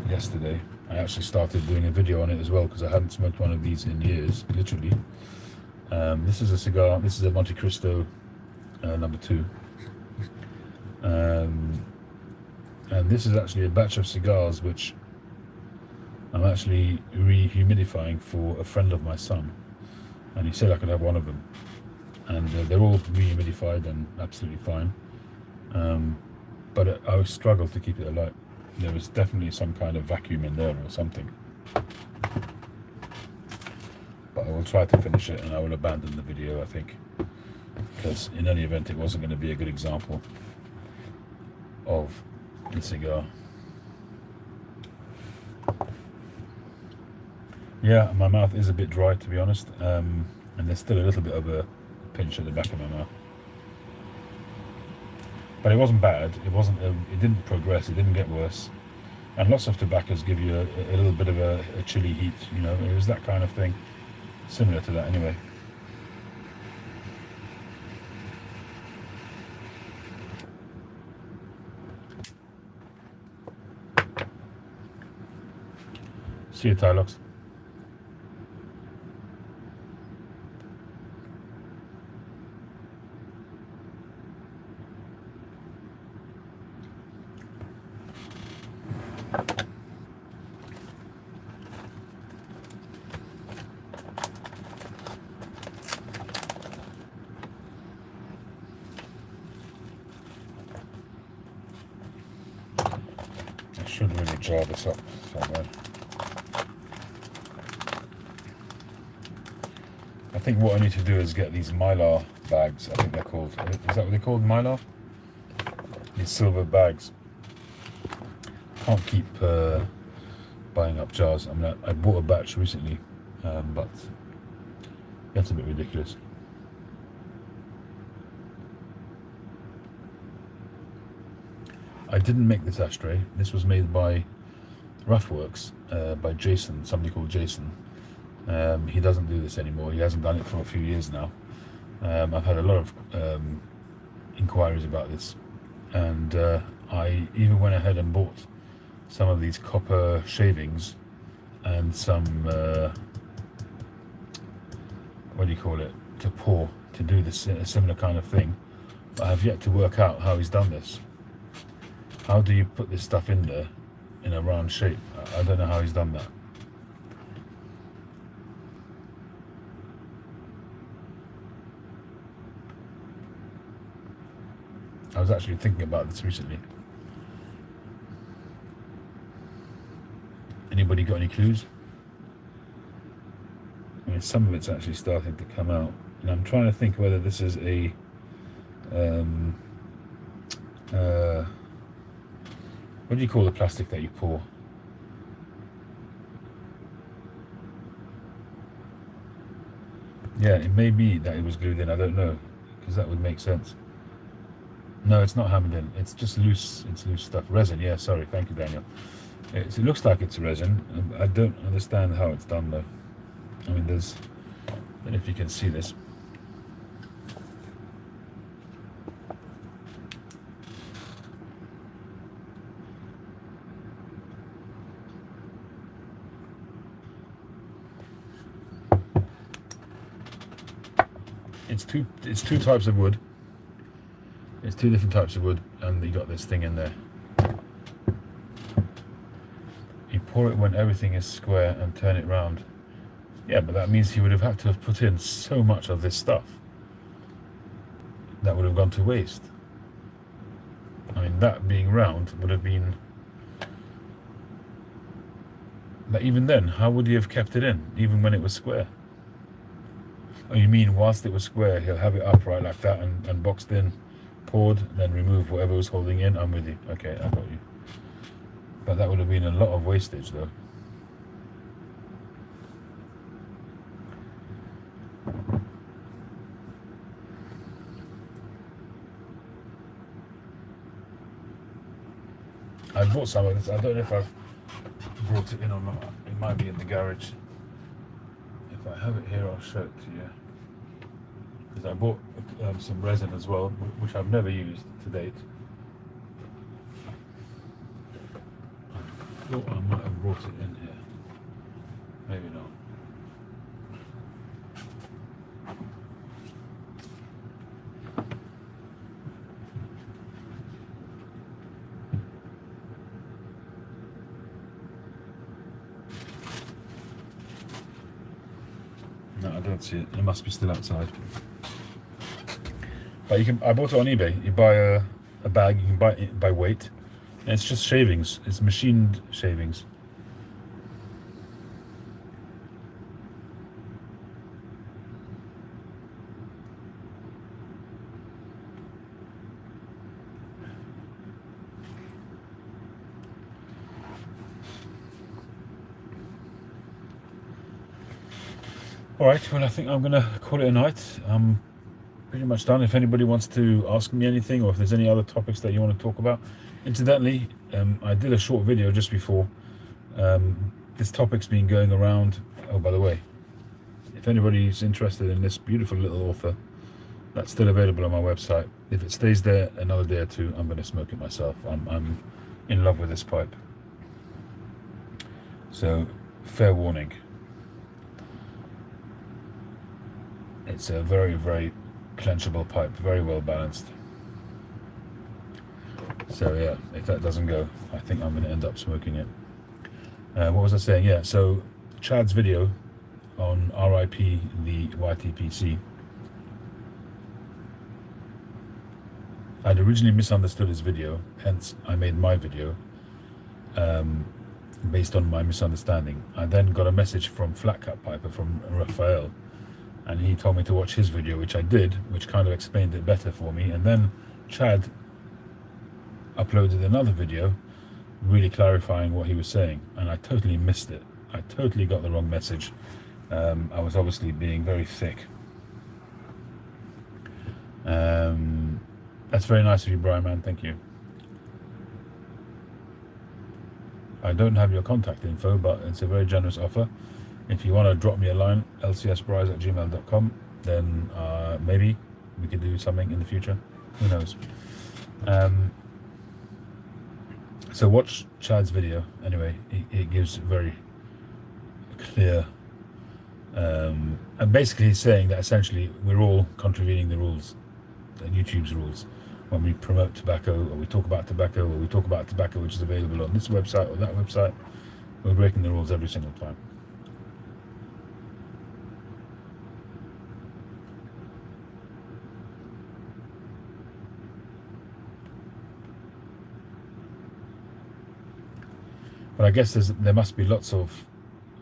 yesterday. I actually started doing a video on it as well because I hadn't smoked one of these in years, literally. This is a cigar, this is a Monte Cristo number 2. And this is actually a batch of cigars which I'm actually re-humidifying for a friend of my son. And he said I could have one of them. And they're all re-humidified and absolutely fine. But I struggled to keep it alight. There was definitely some kind of vacuum in there or something. But I will try to finish it and I will abandon the video, I think. Because in any event, it wasn't going to be a good example of the cigar. Yeah, my mouth is a bit dry, to be honest. And there's still a little bit of a pinch at the back of my mouth. But it wasn't bad. It wasn't. It didn't progress. It didn't get worse. And lots of tobaccos give you a little bit of a chilly heat. You know, it was that kind of thing, similar to that anyway. See you, Tylox. I should really jar this up somewhere. I think what I need to do is get these Mylar bags. I think they're called. Is that what they're called, Mylar? These silver bags. Can't keep buying up jars. I mean, I bought a batch recently, but that's a bit ridiculous. I didn't make this ashtray. This was made by Roughworks, by Jason, somebody called Jason. He doesn't do this anymore. He hasn't done it for a few years now. I've had a lot of inquiries about this, and I even went ahead and bought some of these copper shavings and some what do you call it, to pour, to do this a similar kind of thing. But I have yet to work out how he's done this. How do you put this stuff in there in a round shape? I don't know how he's done that. I was actually thinking about this recently. Anybody got any clues? I mean, some of it's actually starting to come out, and I'm trying to think whether this is a what do you call the plastic that you pour? Yeah, it may be that it was glued in, I don't know, because that would make sense. No, it's not hammered in, it's just loose, it's loose stuff. Resin, yeah, sorry, thank you, Daniel. It looks like it's resin. I don't understand how it's done though. I mean, there's, I don't know if you can see this. It's two types of wood. It's two different types of wood, and you got this thing in there. You pour it when everything is square and turn it round. Yeah, but that means he would have had to have put in so much of this stuff that would have gone to waste. I mean, that being round would have been... But even then, how would he have kept it in, even when it was square? Oh, you mean whilst it was square, he'll have it upright like that and boxed in, poured, then remove whatever was holding in? I'm with you. Okay, I got you. But that would have been a lot of wastage though. I bought some of this. I don't know if I've brought it in or not. It might be in the garage. If I have it here, I'll show it to you. Because I bought some resin as well, which I've never used to date. I thought I might have brought it in here. Maybe not. No, I don't see it. It must be still outside. But you can. I bought it on eBay. You buy a bag. You can buy it by weight, and it's just shavings. It's machined shavings. All right. Well, I think I'm gonna call it a night. I'm pretty much done. If anybody wants to ask me anything, or if there's any other topics that you want to talk about, incidentally, I did a short video just before. This topic's been going around. Oh, by the way, if anybody's interested in this beautiful little author, that's still available on my website. If it stays there another day or two, I'm going to smoke it myself. I'm in love with this pipe. So, fair warning. It's a very, very clenchable pipe, very well balanced. So yeah, if that doesn't go, I think I'm going to end up smoking it. What was I saying? Yeah, so Chad's video on RIP the YTPC. I'd originally misunderstood his video, hence I made my video based on my misunderstanding. I then got a message from Flat Cut Piper, from Raphael, and he told me to watch his video, which I did, which kind of explained it better for me. And then Chad uploaded another video really clarifying what he was saying, and I totally missed it. I totally got the wrong message. I was obviously being very thick. That's very nice of you, Brian, man. Thank you. I don't have your contact info, but it's a very generous offer. If you want to drop me a line, lcsbryce@gmail.com, then maybe we could do something in the future. Who knows? So watch Chad's video. Anyway, it gives very clear, and basically he's saying that essentially we're all contravening the rules, YouTube's rules, when we promote tobacco, or we talk about tobacco, or we talk about tobacco which is available on this website or that website. We're breaking the rules every single time. But I guess there must be lots of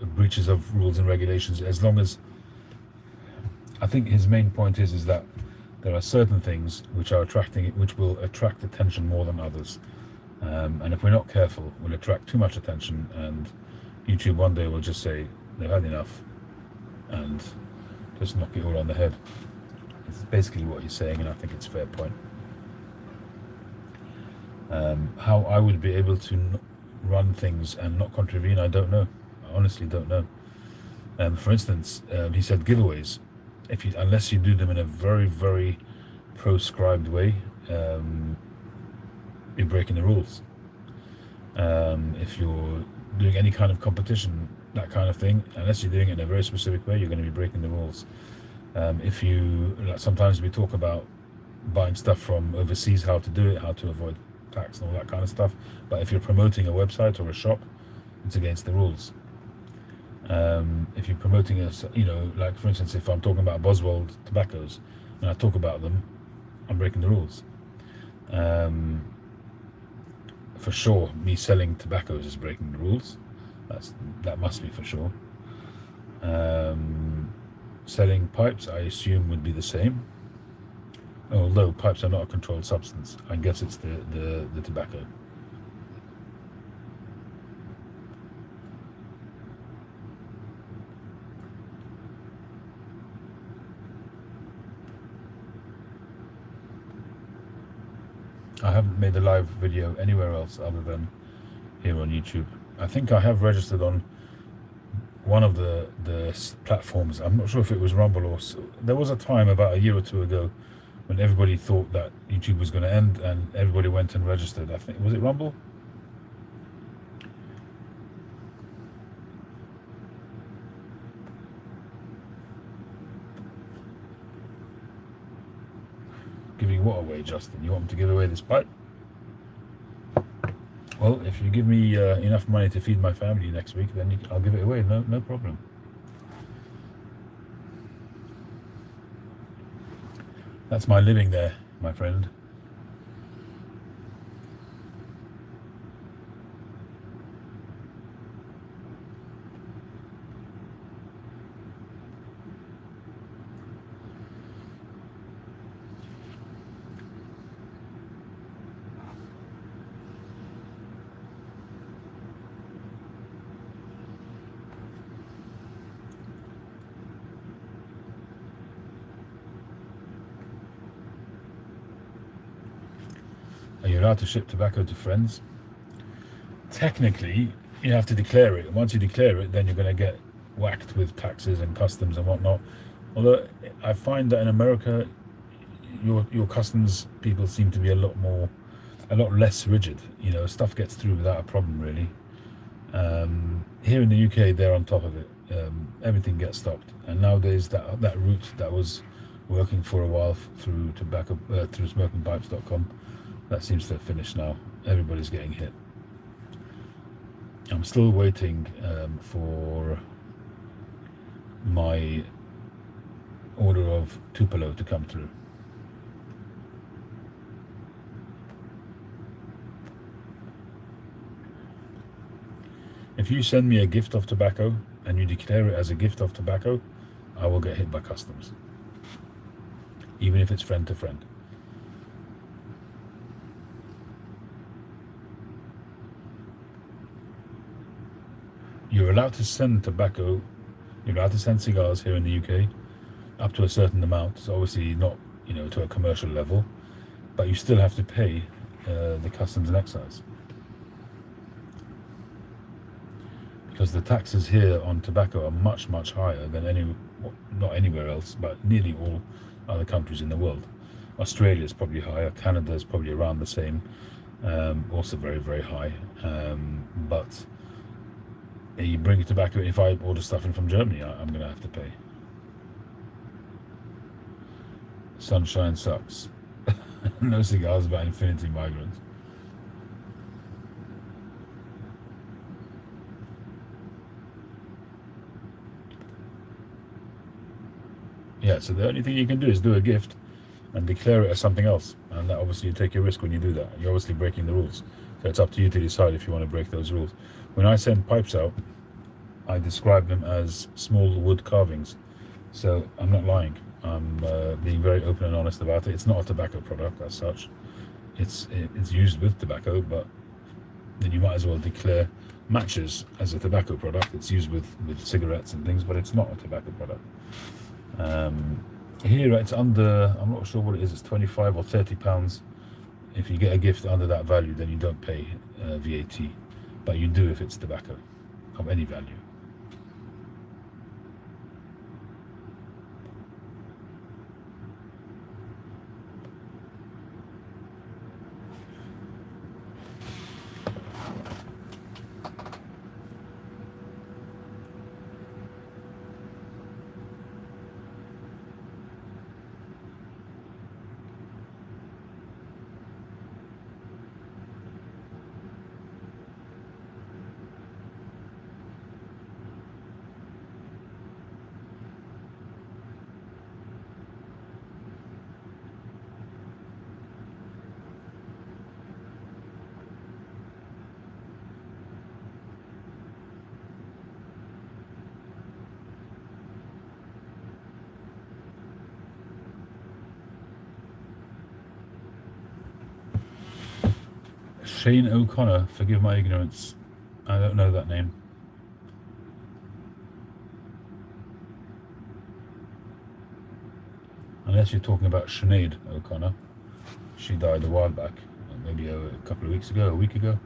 breaches of rules and regulations, as long as, I think his main point is that there are certain things which will attract attention more than others, and if we're not careful, we'll attract too much attention, and YouTube one day will just say they've had enough and just knock it all on the head. It's basically what he's saying, and I think it's a fair point. How I would be able to run things and not contravene, I don't know. I honestly don't know. For instance, he said giveaways. Unless you do them in a very, very proscribed way, you're breaking the rules. If you're doing any kind of competition, that kind of thing, unless you're doing it in a very specific way, you're going to be breaking the rules. Sometimes we talk about buying stuff from overseas, how to do it, how to avoid tax and all that kind of stuff, but if you're promoting a website or a shop, it's against the rules. If you're promoting like for instance, if I'm talking about Boswell tobaccos and I talk about them, I'm breaking the rules. For sure, me selling tobaccos is breaking the rules. That must be for sure. Selling pipes, I assume, would be the same. Although pipes are not a controlled substance, I guess it's the tobacco. I haven't made a live video anywhere else other than here on YouTube. I think I have registered on one of the platforms. I'm not sure if it was Rumble or there was a time about a year or two ago when everybody thought that YouTube was going to end and everybody went and registered. I think, was it Rumble? Giving what away, Justin? You want me to give away this pipe? Well, if you give me enough money to feed my family next week, then I'll give it away. No problem. That's my living there, my friend. Are you allowed to ship tobacco to friends? Technically, you have to declare it. Once you declare it, then you're going to get whacked with taxes and customs and whatnot. Although I find that in America, your customs people seem to be a lot less rigid. You know, stuff gets through without a problem, really. Here in the UK, they're on top of it. Everything gets stopped, and nowadays that route that was working for a while through through smokingpipes.com, that seems to have finished now. Everybody's getting hit. I'm still waiting for my order of Tupelo to come through. If you send me a gift of tobacco and you declare it as a gift of tobacco, I will get hit by customs, even if it's friend to friend. You're allowed to send tobacco, you're allowed to send cigars here in the UK up to a certain amount. So obviously not, to a commercial level, but you still have to pay the customs and excise. Because the taxes here on tobacco are much higher than not anywhere else, but nearly all other countries in the world. Australia is probably higher, Canada is probably around the same, also very high, but you bring tobacco. If I order stuff in from Germany, I'm going to have to pay. Sunshine sucks. No cigars about infinity migrants. Yeah, so the only thing you can do is do a gift and declare it as something else, and that obviously you take a risk when you do that. You're obviously breaking the rules, so it's up to you to decide if you want to break those rules. When I send pipes out, I describe them as small wood carvings, so I'm not lying. I'm being very open and honest about it. It's not a tobacco product as such. It's used with tobacco, but then you might as well declare matches as a tobacco product. It's used with cigarettes and things, but it's not a tobacco product. Here it's under, I'm not sure what it is, it's 25 or 30 pounds. If you get a gift under that value, then you don't pay VAT, but you do if it's tobacco of any value. Shane O'Connor, forgive my ignorance. I don't know that name. Unless you're talking about Sinead O'Connor. She died a while back. maybe a couple of weeks ago, a week ago.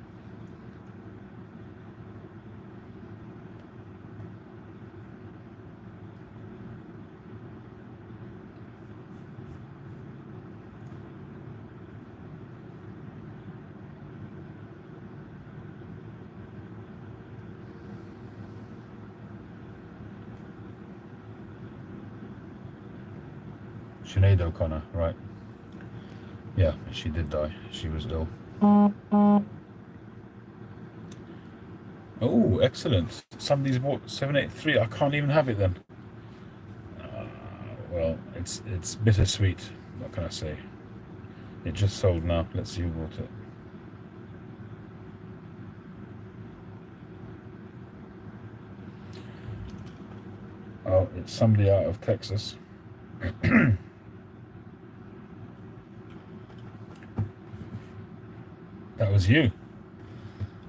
Sinead O'Connor, right. Yeah, she did die. She was ill. Oh, excellent. Somebody's bought 783. I can't even have it then. Well, it's bittersweet. What can I say? It just sold now. Let's see who bought it. Oh, it's somebody out of Texas. That was you.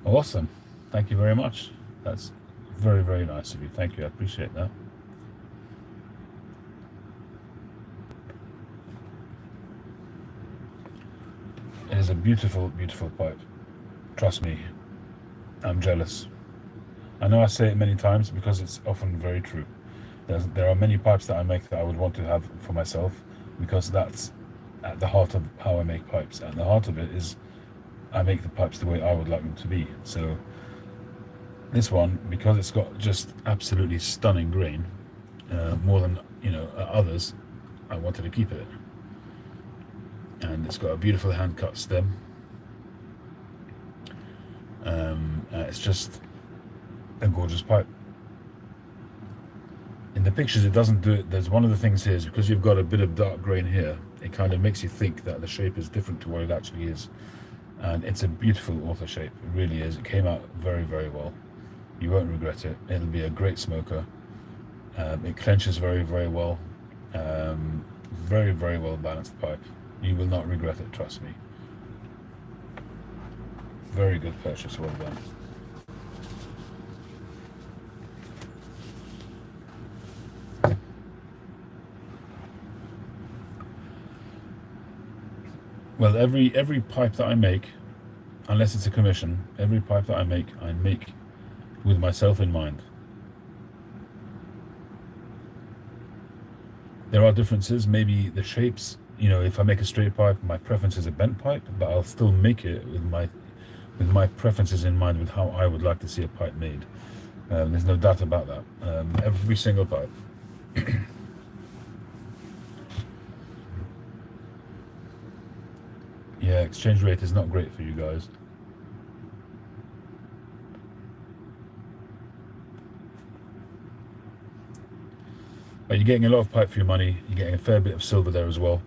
Awesome. Thank you very much. That's very, very nice of you. Thank you. I appreciate that. It is a beautiful, beautiful pipe. Trust me, I'm jealous. I know I say it many times because it's often very true. There are many pipes that I make that I would want to have for myself because that's at the heart of how I make pipes. At the heart of it is I make the pipes the way I would like them to be. So this one, because it's got just absolutely stunning grain, more than others, I wanted to keep it. And it's got a beautiful hand cut stem. It's just a gorgeous pipe. In the pictures it doesn't do it. There's one of the things here is because you've got a bit of dark grain here, it kind of makes you think that the shape is different to what it actually is. And it's a beautiful author shape. It really is. It came out very, very well. You won't regret it. It'll be a great smoker. It clenches very, very well. Very, very well balanced pipe. You will not regret it, trust me. Very good purchase, well done. Well, every pipe that I make, unless it's a commission, every pipe that I make with myself in mind. There are differences, maybe the shapes, if I make a straight pipe, my preference is a bent pipe, but I'll still make it with my preferences in mind with how I would like to see a pipe made. There's no doubt about that. Every single pipe. Yeah, exchange rate is not great for you guys. But you're getting a lot of pipe for your money. You're getting a fair bit of silver there as well,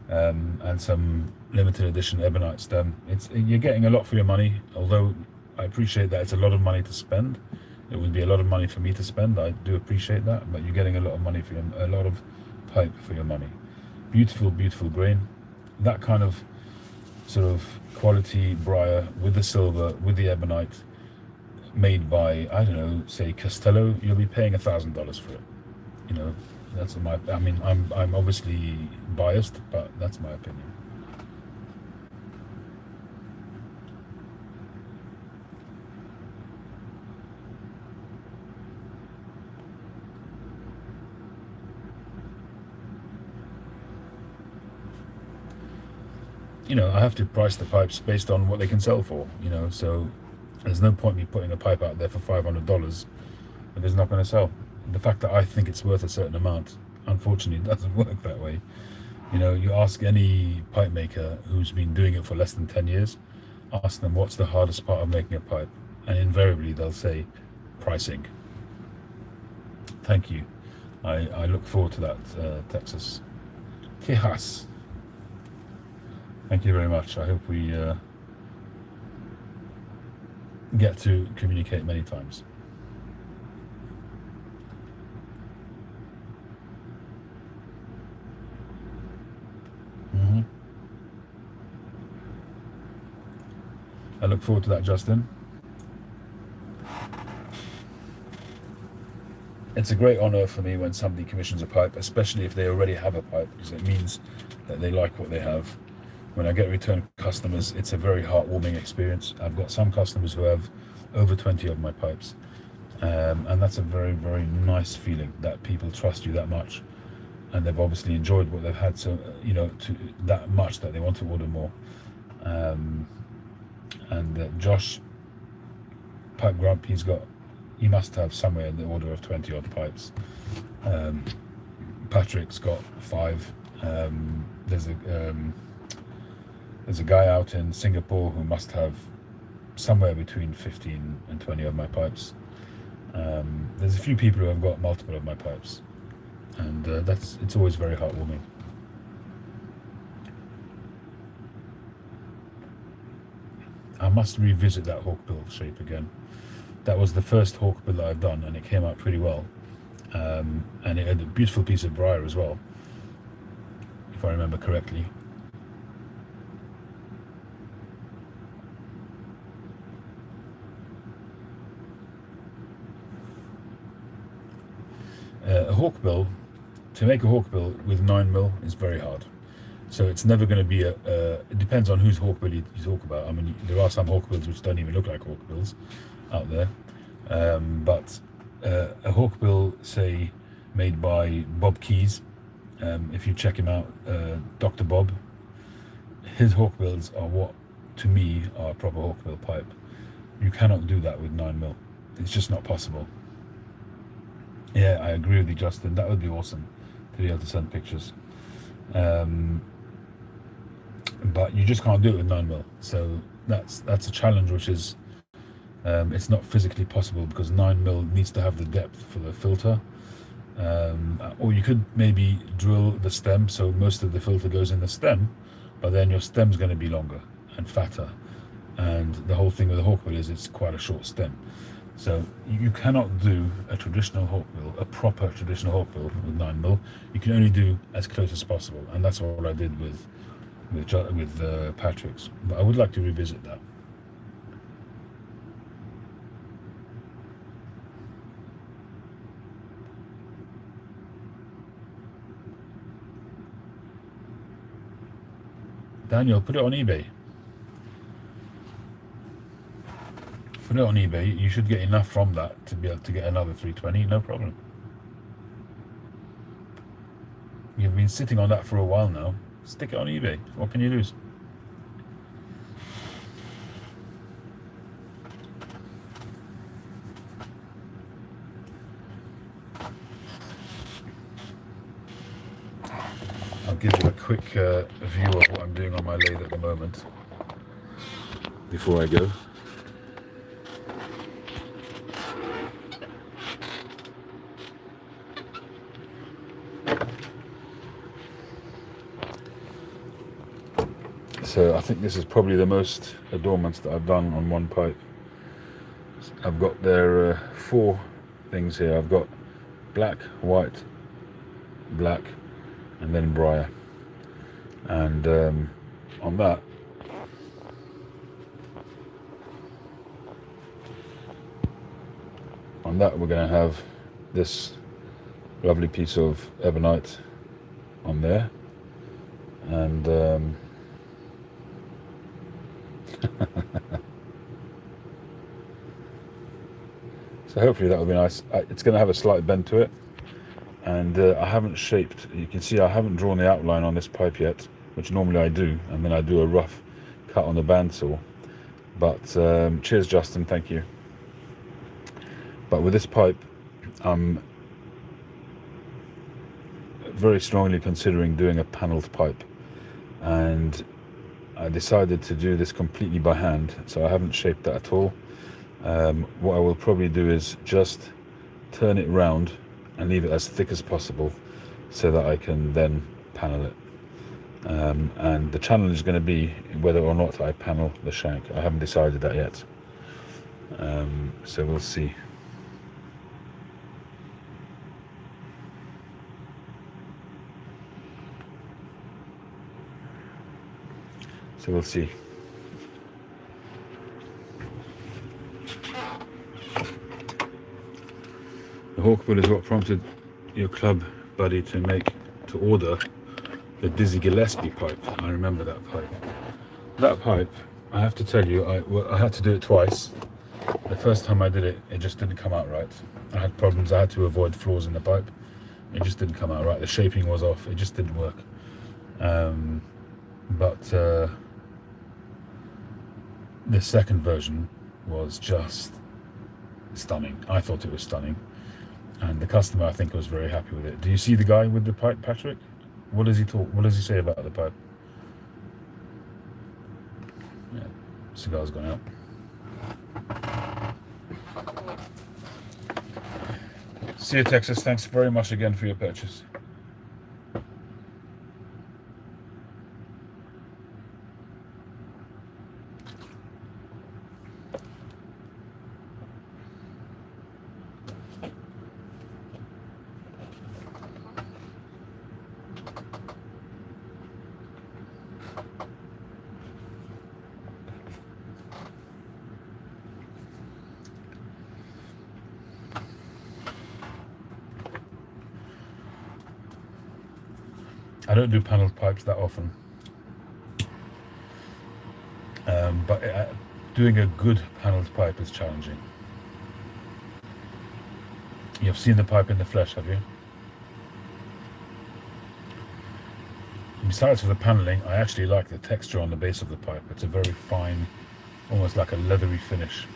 and some limited edition ebonite stem. You're getting a lot for your money. Although I appreciate that it's a lot of money to spend. It would be a lot of money for me to spend. I do appreciate that, but you're getting a lot of money for a lot of pipe for your money. Beautiful, beautiful grain. That kind of sort of quality briar with the silver, with the ebonite, made by, I don't know, say Castello, you'll be paying $1,000 for it. That's I mean, I'm obviously biased, but that's my opinion. I have to price the pipes based on what they can sell for, so there's no point me putting a pipe out there for $500 if it's not going to sell. The fact that I think it's worth a certain amount, unfortunately, doesn't work that way. You ask any pipe maker who's been doing it for less than 10 years, ask them what's the hardest part of making a pipe, and invariably they'll say pricing. Thank you. I look forward to that, Texas. Tejas. Thank you very much. I hope we get to communicate many times. I look forward to that, Justin. It's a great honor for me when somebody commissions a pipe, especially if they already have a pipe, because it means that they like what they have. When I get return customers, it's a very heartwarming experience. I've got some customers who have over 20 of my pipes, and that's a very, very nice feeling that people trust you that much, and they've obviously enjoyed what they've had, so to that much that they want to order more. And Josh Pipe Grump, he must have somewhere in the order of 20 odd pipes. Patrick's got 5. There's a guy out in Singapore who must have somewhere between 15 and 20 of my pipes. There's a few people who have got multiple of my pipes, and it's always very heartwarming. I must revisit that hawkbill shape again. That was the first hawkbill that I've done, and it came out pretty well. And it had a beautiful piece of briar as well, if I remember correctly. A hawkbill, to make a hawkbill with 9mm is very hard. So it's never going to be it depends on whose hawkbill you talk about. I mean, there are some hawkbills which don't even look like hawkbills out there. But a hawkbill, say, made by Bob Keys, if you check him out, Dr. Bob, his hawkbills are what, to me, are a proper hawkbill pipe. You cannot do that with 9mm. It's just not possible. Yeah, I agree with you, Justin. That would be awesome to be able to send pictures. But you just can't do it with 9mm. So that's a challenge, which is it's not physically possible, because 9mm needs to have the depth for the filter. Or you could maybe drill the stem so most of the filter goes in the stem, but then your stem's going to be longer and fatter. And the whole thing with the hawkbill is it's quite a short stem. So you cannot do a traditional hawkbill, a proper traditional hawkbill with 9mm. You can only do as close as possible, and that's what I did with Patrick's. But I would like to revisit that. Daniel, put it on eBay. Put it on eBay. You should get enough from that to be able to get another 320, no problem. You've been sitting on that for a while now. Stick it on eBay. What can you lose? I'll give you a quick view of what I'm doing on my lathe at the moment before I go. So I think this is probably the most adornments that I've done on one pipe. I've got there 4 things here. I've got black, white, black, and then briar. And on that, we're going to have this lovely piece of ebonite on there, and so hopefully that will be nice. It's going to have a slight bend to it, and I haven't shaped, you can see I haven't drawn the outline on this pipe yet, which normally I do, and then I do a rough cut on the bandsaw. But cheers, Justin, thank you. But with this pipe, I'm very strongly considering doing a panelled pipe, and I decided to do this completely by hand, so I haven't shaped that at all. What I will probably do is just turn it round and leave it as thick as possible so that I can then panel it. And the challenge is going to be whether or not I panel the shank. I haven't decided that yet, so we'll see. So we'll see. The hawkbill is what prompted your club buddy to order the Dizzy Gillespie pipe. I remember that pipe. That pipe, I have to tell you, I had to do it twice. The first time I did it, it just didn't come out right. I had problems. I had to avoid flaws in the pipe. It just didn't come out right. The shaping was off. It just didn't work. But the second version was just stunning. I thought it was stunning, and the customer, I think, was very happy with it. Do you see the guy with the pipe, Patrick? What does he talk? What does he say about the pipe? Yeah, cigar's gone out. See you, Texas. Thanks very much again for your purchase. I don't do panelled pipes that often, but doing a good panelled pipe is challenging. You've seen the pipe in the flesh, have you? Besides for the panelling, I actually like the texture on the base of the pipe. It's a very fine, almost like a leathery finish.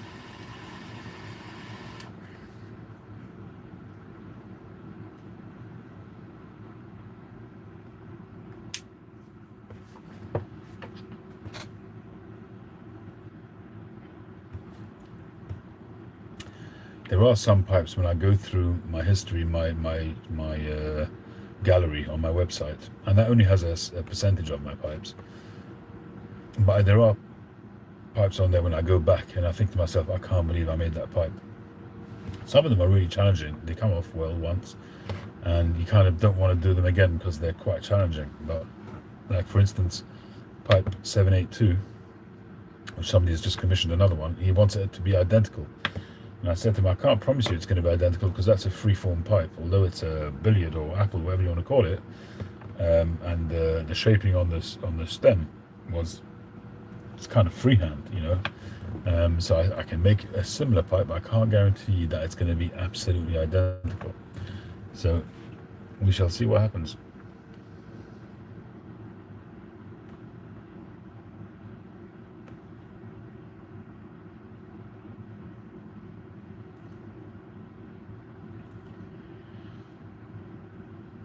There are some pipes, when I go through my history, my gallery on my website, and that only has a percentage of my pipes, but there are pipes on there when I go back and I think to myself, I can't believe I made that pipe. Some of them are really challenging. They come off well once and you kind of don't want to do them again because they're quite challenging. But like, for instance, pipe 782, which somebody has just commissioned another one, he wants it to be identical. And I said to him, I can't promise you it's going to be identical because that's a free-form pipe, although it's a billiard or apple, whatever you want to call it. And the shaping on the stem it's kind of freehand, you know. So I can make a similar pipe, but I can't guarantee that it's going to be absolutely identical. So we shall see what happens.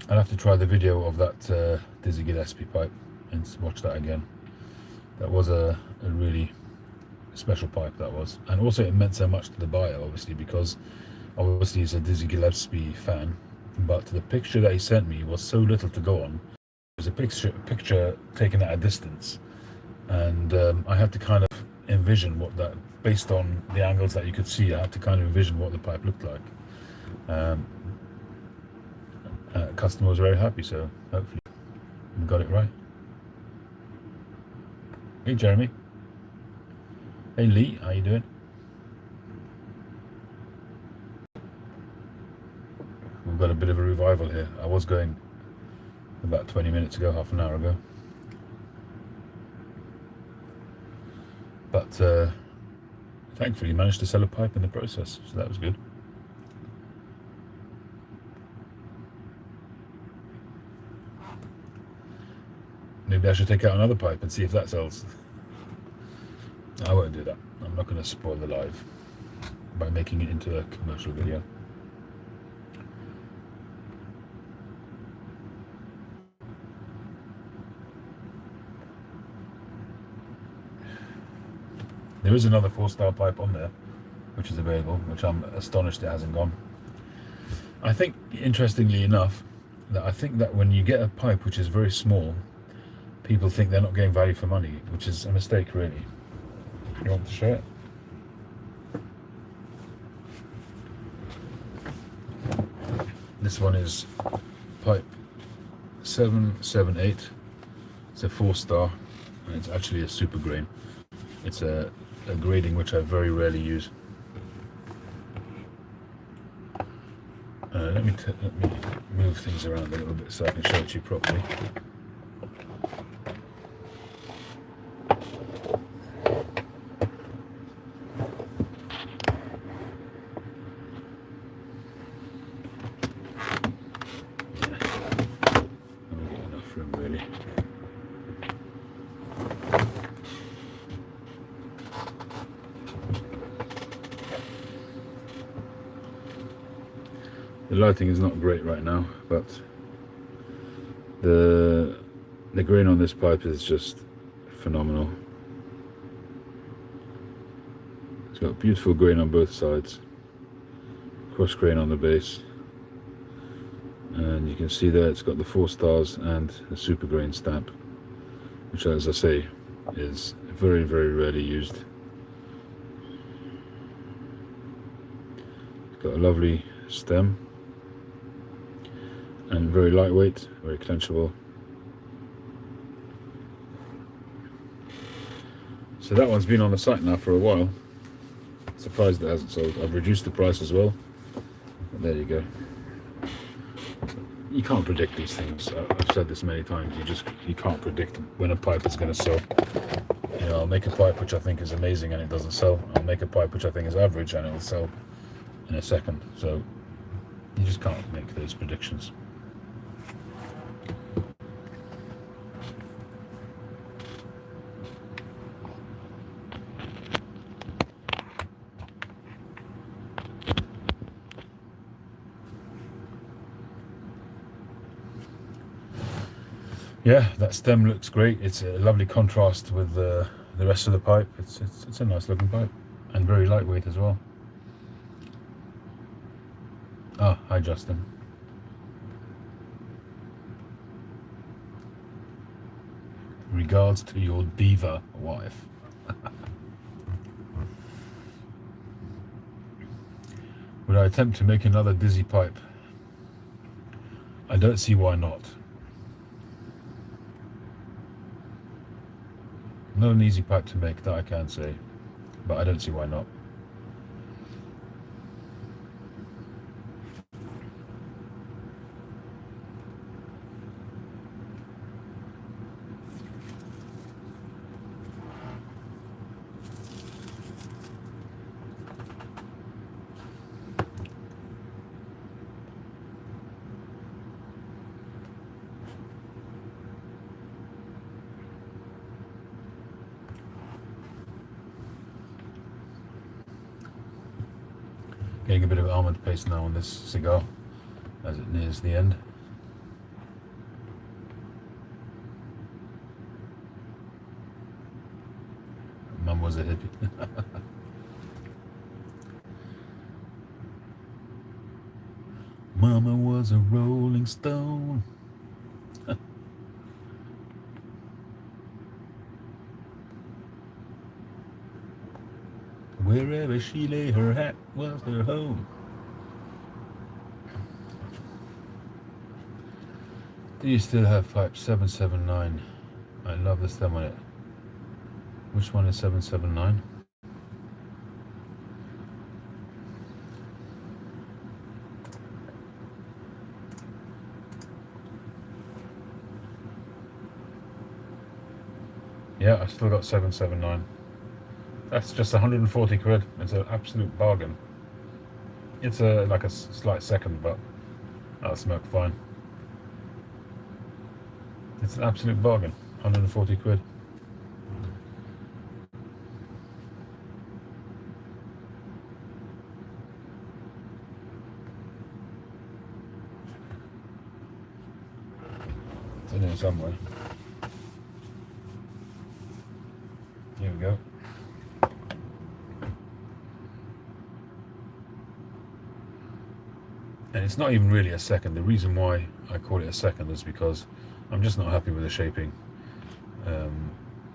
I'll have to try the video of that Dizzy Gillespie pipe and watch that again. That was a really special pipe, that was. And also it meant so much to the buyer, obviously, because obviously he's a Dizzy Gillespie fan, but the picture that he sent me was so little to go on. It was a picture taken at a distance, and I had to kind of envision what that, based on the angles that you could see, I had to kind of envision what the pipe looked like. Customer was very happy, so hopefully we got it right. Hey Jeremy. Hey Lee, how you doing? We've got a bit of a revival here. I was going about 20 minutes ago, half an hour ago. But thankfully managed to sell a pipe in the process, so that was good. Maybe I should take out another pipe and see if that sells. I won't do that. I'm not going to spoil the live by making it into a commercial video. There is another 4-star pipe on there, which is available, which I'm astonished it hasn't gone. I think, interestingly enough, that I think that when you get a pipe which is very small, people think they're not getting value for money, which is a mistake, really. You want to show it? This one is pipe 778. It's a 4-star, and it's actually a super grain. It's a grading which I very rarely use. Let me move things around a little bit so I can show it to you properly. The lighting is not great right now, but the grain on this pipe is just phenomenal. It's got beautiful grain on both sides, cross grain on the base, and you can see there it's got the 4 stars and the super grain stamp, which, as I say, is very, very rarely used. It's got a lovely stem and very lightweight, very clenchable. So that one's been on the site now for a while. Surprised it hasn't sold. I've reduced the price as well. But there you go. You can't predict these things. I've said this many times. You can't predict when a pipe is going to sell. You know, I'll make a pipe which I think is amazing and it doesn't sell. I'll make a pipe which I think is average and it will sell in a second. So you just can't make those predictions. Yeah, that stem looks great. It's a lovely contrast with the rest of the pipe. It's a nice looking pipe and very lightweight as well. Ah, hi Justin. Regards to your diva wife. Would I attempt to make another dizzy pipe? I don't see why not. Not an easy pipe to make, that I can say, but I don't see why not. Getting a bit of almond paste now on this cigar as it nears the end. Mum was a hippie. Mama was a rolling stone. Wherever she lay her hat was her home. Do you still have pipe 779? I love the stem on it. Which one is 779? Yeah, I've still got 779. That's just 140 quid. It's an absolute bargain. It's like a slight second, but that'll smoke fine. It's an absolute bargain. 140 quid. It's in here somewhere. Here we go. And it's not even really a second. The reason why I call it a second is because I'm just not happy with the shaping.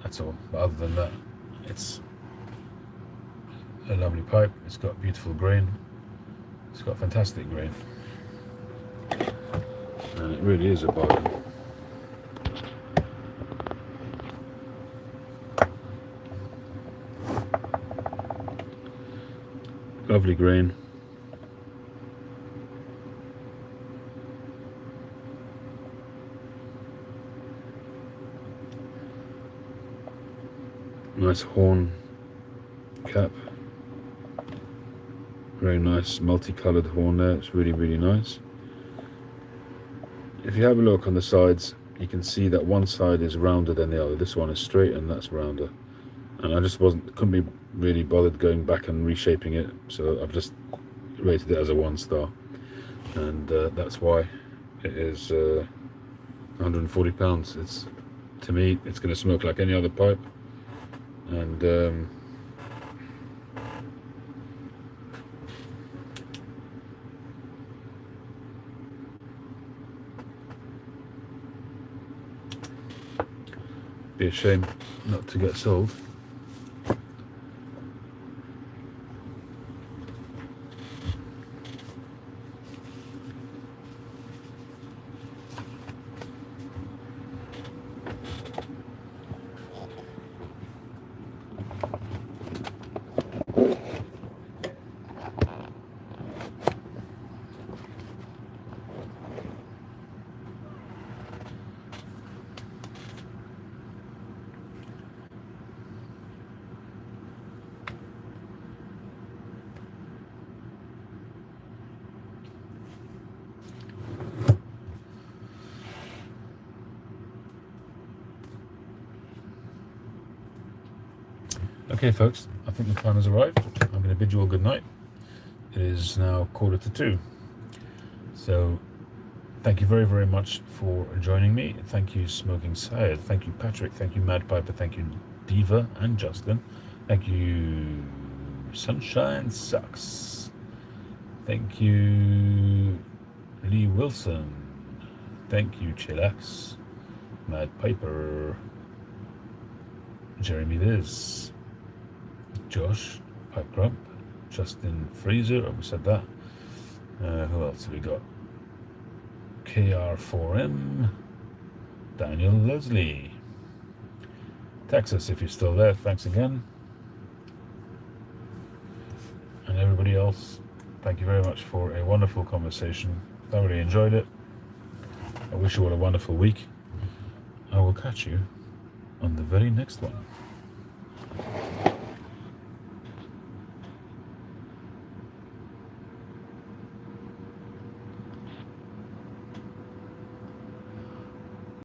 That's all. But other than that, it's a lovely pipe. It's got beautiful grain. It's got fantastic grain. And it really is a bargain. Lovely grain. Nice horn cap. Very nice multicolored horn there. It's really, really nice. If you have a look on the sides, you can see that one side is rounder than the other. This one is straight and that's rounder. And I just couldn't be really bothered going back and reshaping it, so I've just rated it as a 1 star. and that's why it is £140. It's, to me, it's going to smoke like any other pipe, and be a shame not to get sold. Okay, folks, I think the time has arrived. I'm going to bid you all good night. It is now 1:45. So, thank you very, very much for joining me. Thank you, Smoking Syed. Thank you, Patrick. Thank you, Mad Piper. Thank you, Diva and Justin. Thank you, Sunshine Sucks. Thank you, Lee Wilson. Thank you, Chillax, Mad Piper, Jeremy Liz, Josh, Pipe Grump, Justin Fraser, we said that. Who else have we got? KR4M, Daniel Leslie, Texas, if you're still there, thanks again. And everybody else, thank you very much for a wonderful conversation. Thoroughly enjoyed it. I wish you all a wonderful week. I will catch you on the very next one.